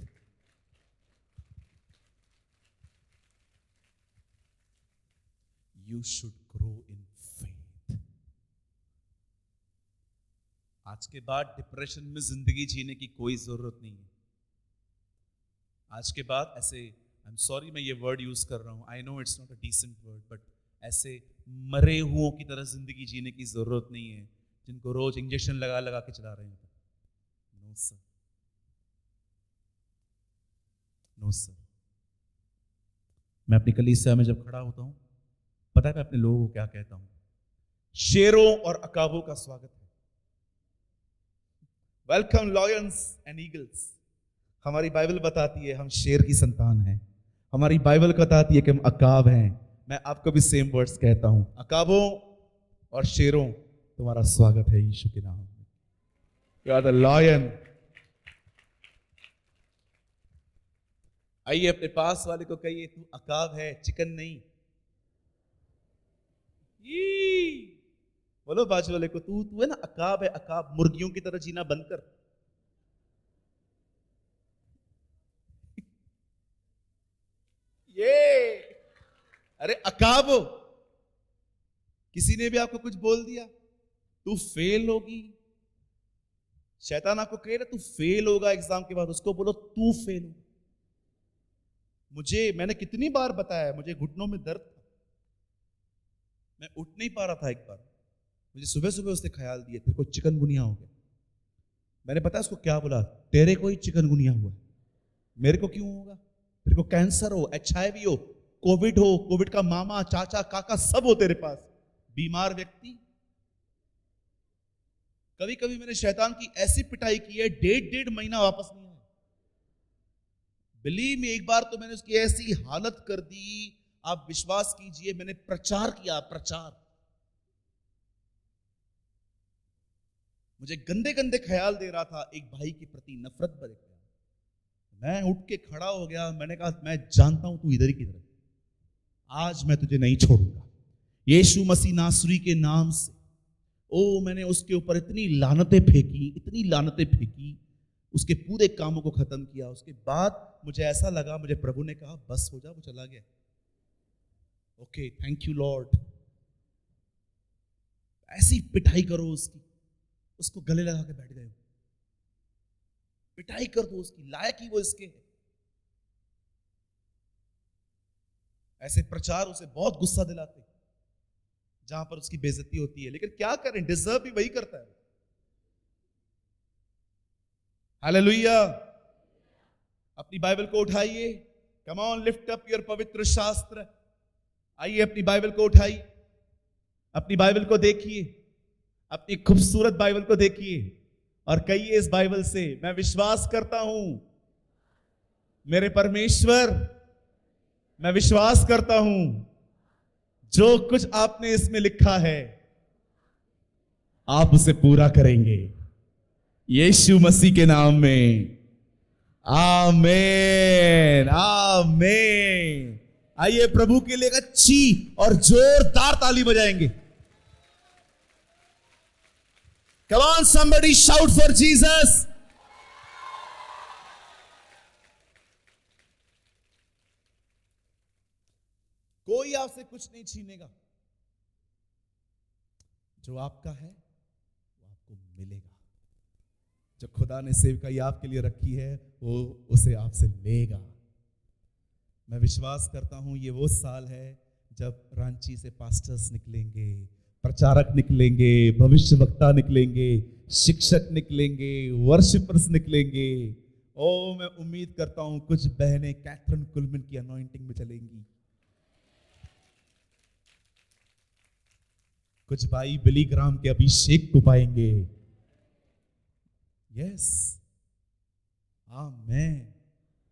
You should grow in faith. आज के बाद डिप्रेशन में जिंदगी जीने की कोई जरूरत नहीं है। आज के बाद ऐसे आई एम सॉरी मैं ये वर्ड यूज कर रहा हूं, I know it's not a decent word, but ऐसे मरे हुओं की तरह जिंदगी जीने की जरूरत नहीं है जिनको रोज इंजेक्शन लगा लगा के चला रहे हैं। No sir, no sir. मैं अपनी कलीसिया में जब खड़ा होता हूं, पता है मैं अपने लोगों को क्या कहता हूं? शेरों और अकाबों का स्वागत है। Welcome lions and eagles. हमारी बाइबल बताती है हम शेर की संतान हैं, हमारी बाइबल बताती है कि हम अकाब हैं। मैं आपको भी सेम वर्ड्स कहता हूं, अकाबों और शेरों, तुम्हारा स्वागत है यीशु के नाम में। You are the lion. आइए अपने पास वाले को कहिए, तू अकाब है, चिकन नहीं। बोलो बाजू वाले को, तू तू है ना अकाब है, अकाब। मुर्गियों की तरह जीना बंद कर। ये अरे अकाब हो, किसी ने भी आपको कुछ बोल दिया, तू फेल होगी। शैतान आपको कह रहा तू फेल होगा एग्जाम के बाद, उसको बोलो तू फेल हो। मैंने कितनी बार बताया, मुझे घुटनों में दर्द था, मैं उठ नहीं पा रहा था। एक बार मुझे सुबह सुबह उसने ख्याल दिया, तेरे को चिकनगुनिया हो गया। मैंने पता उसको क्या बोला, तेरे को ही चिकनगुनिया हुआ, मेरे को क्यों होगा? तेरे को कैंसर हो, HIV हो, कोविड हो, कोविड का मामा चाचा काका सब हो तेरे पास, बीमार व्यक्ति। कभी कभी मैंने शैतान की ऐसी पिटाई की है, 1.5 महीना वापस नहीं आया। बिलीव में एक बार तो मैंने उसकी ऐसी हालत कर दी, आप विश्वास कीजिए, मैंने प्रचार किया, प्रचार। मुझे गंदे गंदे ख्याल दे रहा था, एक भाई के प्रति नफरत भरे ख्याल। मैं उठ के खड़ा हो गया, मैंने कहा मैं जानता हूं तू इधर ही किधर है, आज मैं तुझे नहीं छोड़ूंगा यीशु मसीह नासरी के नाम से। ओ मैंने उसके ऊपर इतनी लानतें फेंकी, इतनी लानतें फेंकी, उसके पूरे कामों को खत्म किया। उसके बाद मुझे ऐसा लगा, मुझे प्रभु ने कहा बस हो जा, वो चला गया। Okay thank you Lord. ऐसी पिटाई करो उसकी, उसको गले लगा के बैठ गए, पिटाई कर दो उसकी, लायक ही वो इसके है। ऐसे प्रचार उसे बहुत गुस्सा दिलाते, जहां पर उसकी बेइज्जती होती है, लेकिन क्या करें, डिजर्व भी वही करता है। हालेलुया। अपनी बाइबल को उठाइए, come on lift up your पवित्र शास्त्र। आइए अपनी बाइबल को उठाइए, अपनी बाइबल को देखिए, अपनी खूबसूरत बाइबल को देखिए और कहिए इस बाइबल से, मैं विश्वास करता हूं मेरे परमेश्वर, मैं विश्वास करता हूं जो कुछ आपने इसमें लिखा है आप उसे पूरा करेंगे, यीशु मसीह के नाम में। आमीन, आमीन। आइए प्रभु के लिए एक अच्छी और जोरदार ताली बजाएंगे। Come on, somebody shout for Jesus. कोई आपसे कुछ नहीं छीनेगा, जो आपका है वो आपको मिलेगा। जो खुदा ने सेवकाई आपके लिए रखी है वो उसे आपसे लेगा। मैं विश्वास करता हूं ये वो साल है जब रांची से पास्टर्स निकलेंगे, प्रचारक निकलेंगे, भविष्यवक्ता निकलेंगे, शिक्षक निकलेंगे, वर्शिपर्स निकलेंगे। ओ मैं उम्मीद करता हूं कुछ बहनें कैथरीन कुलमन की अनॉइंटिंग में चलेंगी, कुछ भाई बिली ग्राम के अभिषेक को पाएंगे। यस, आमीन।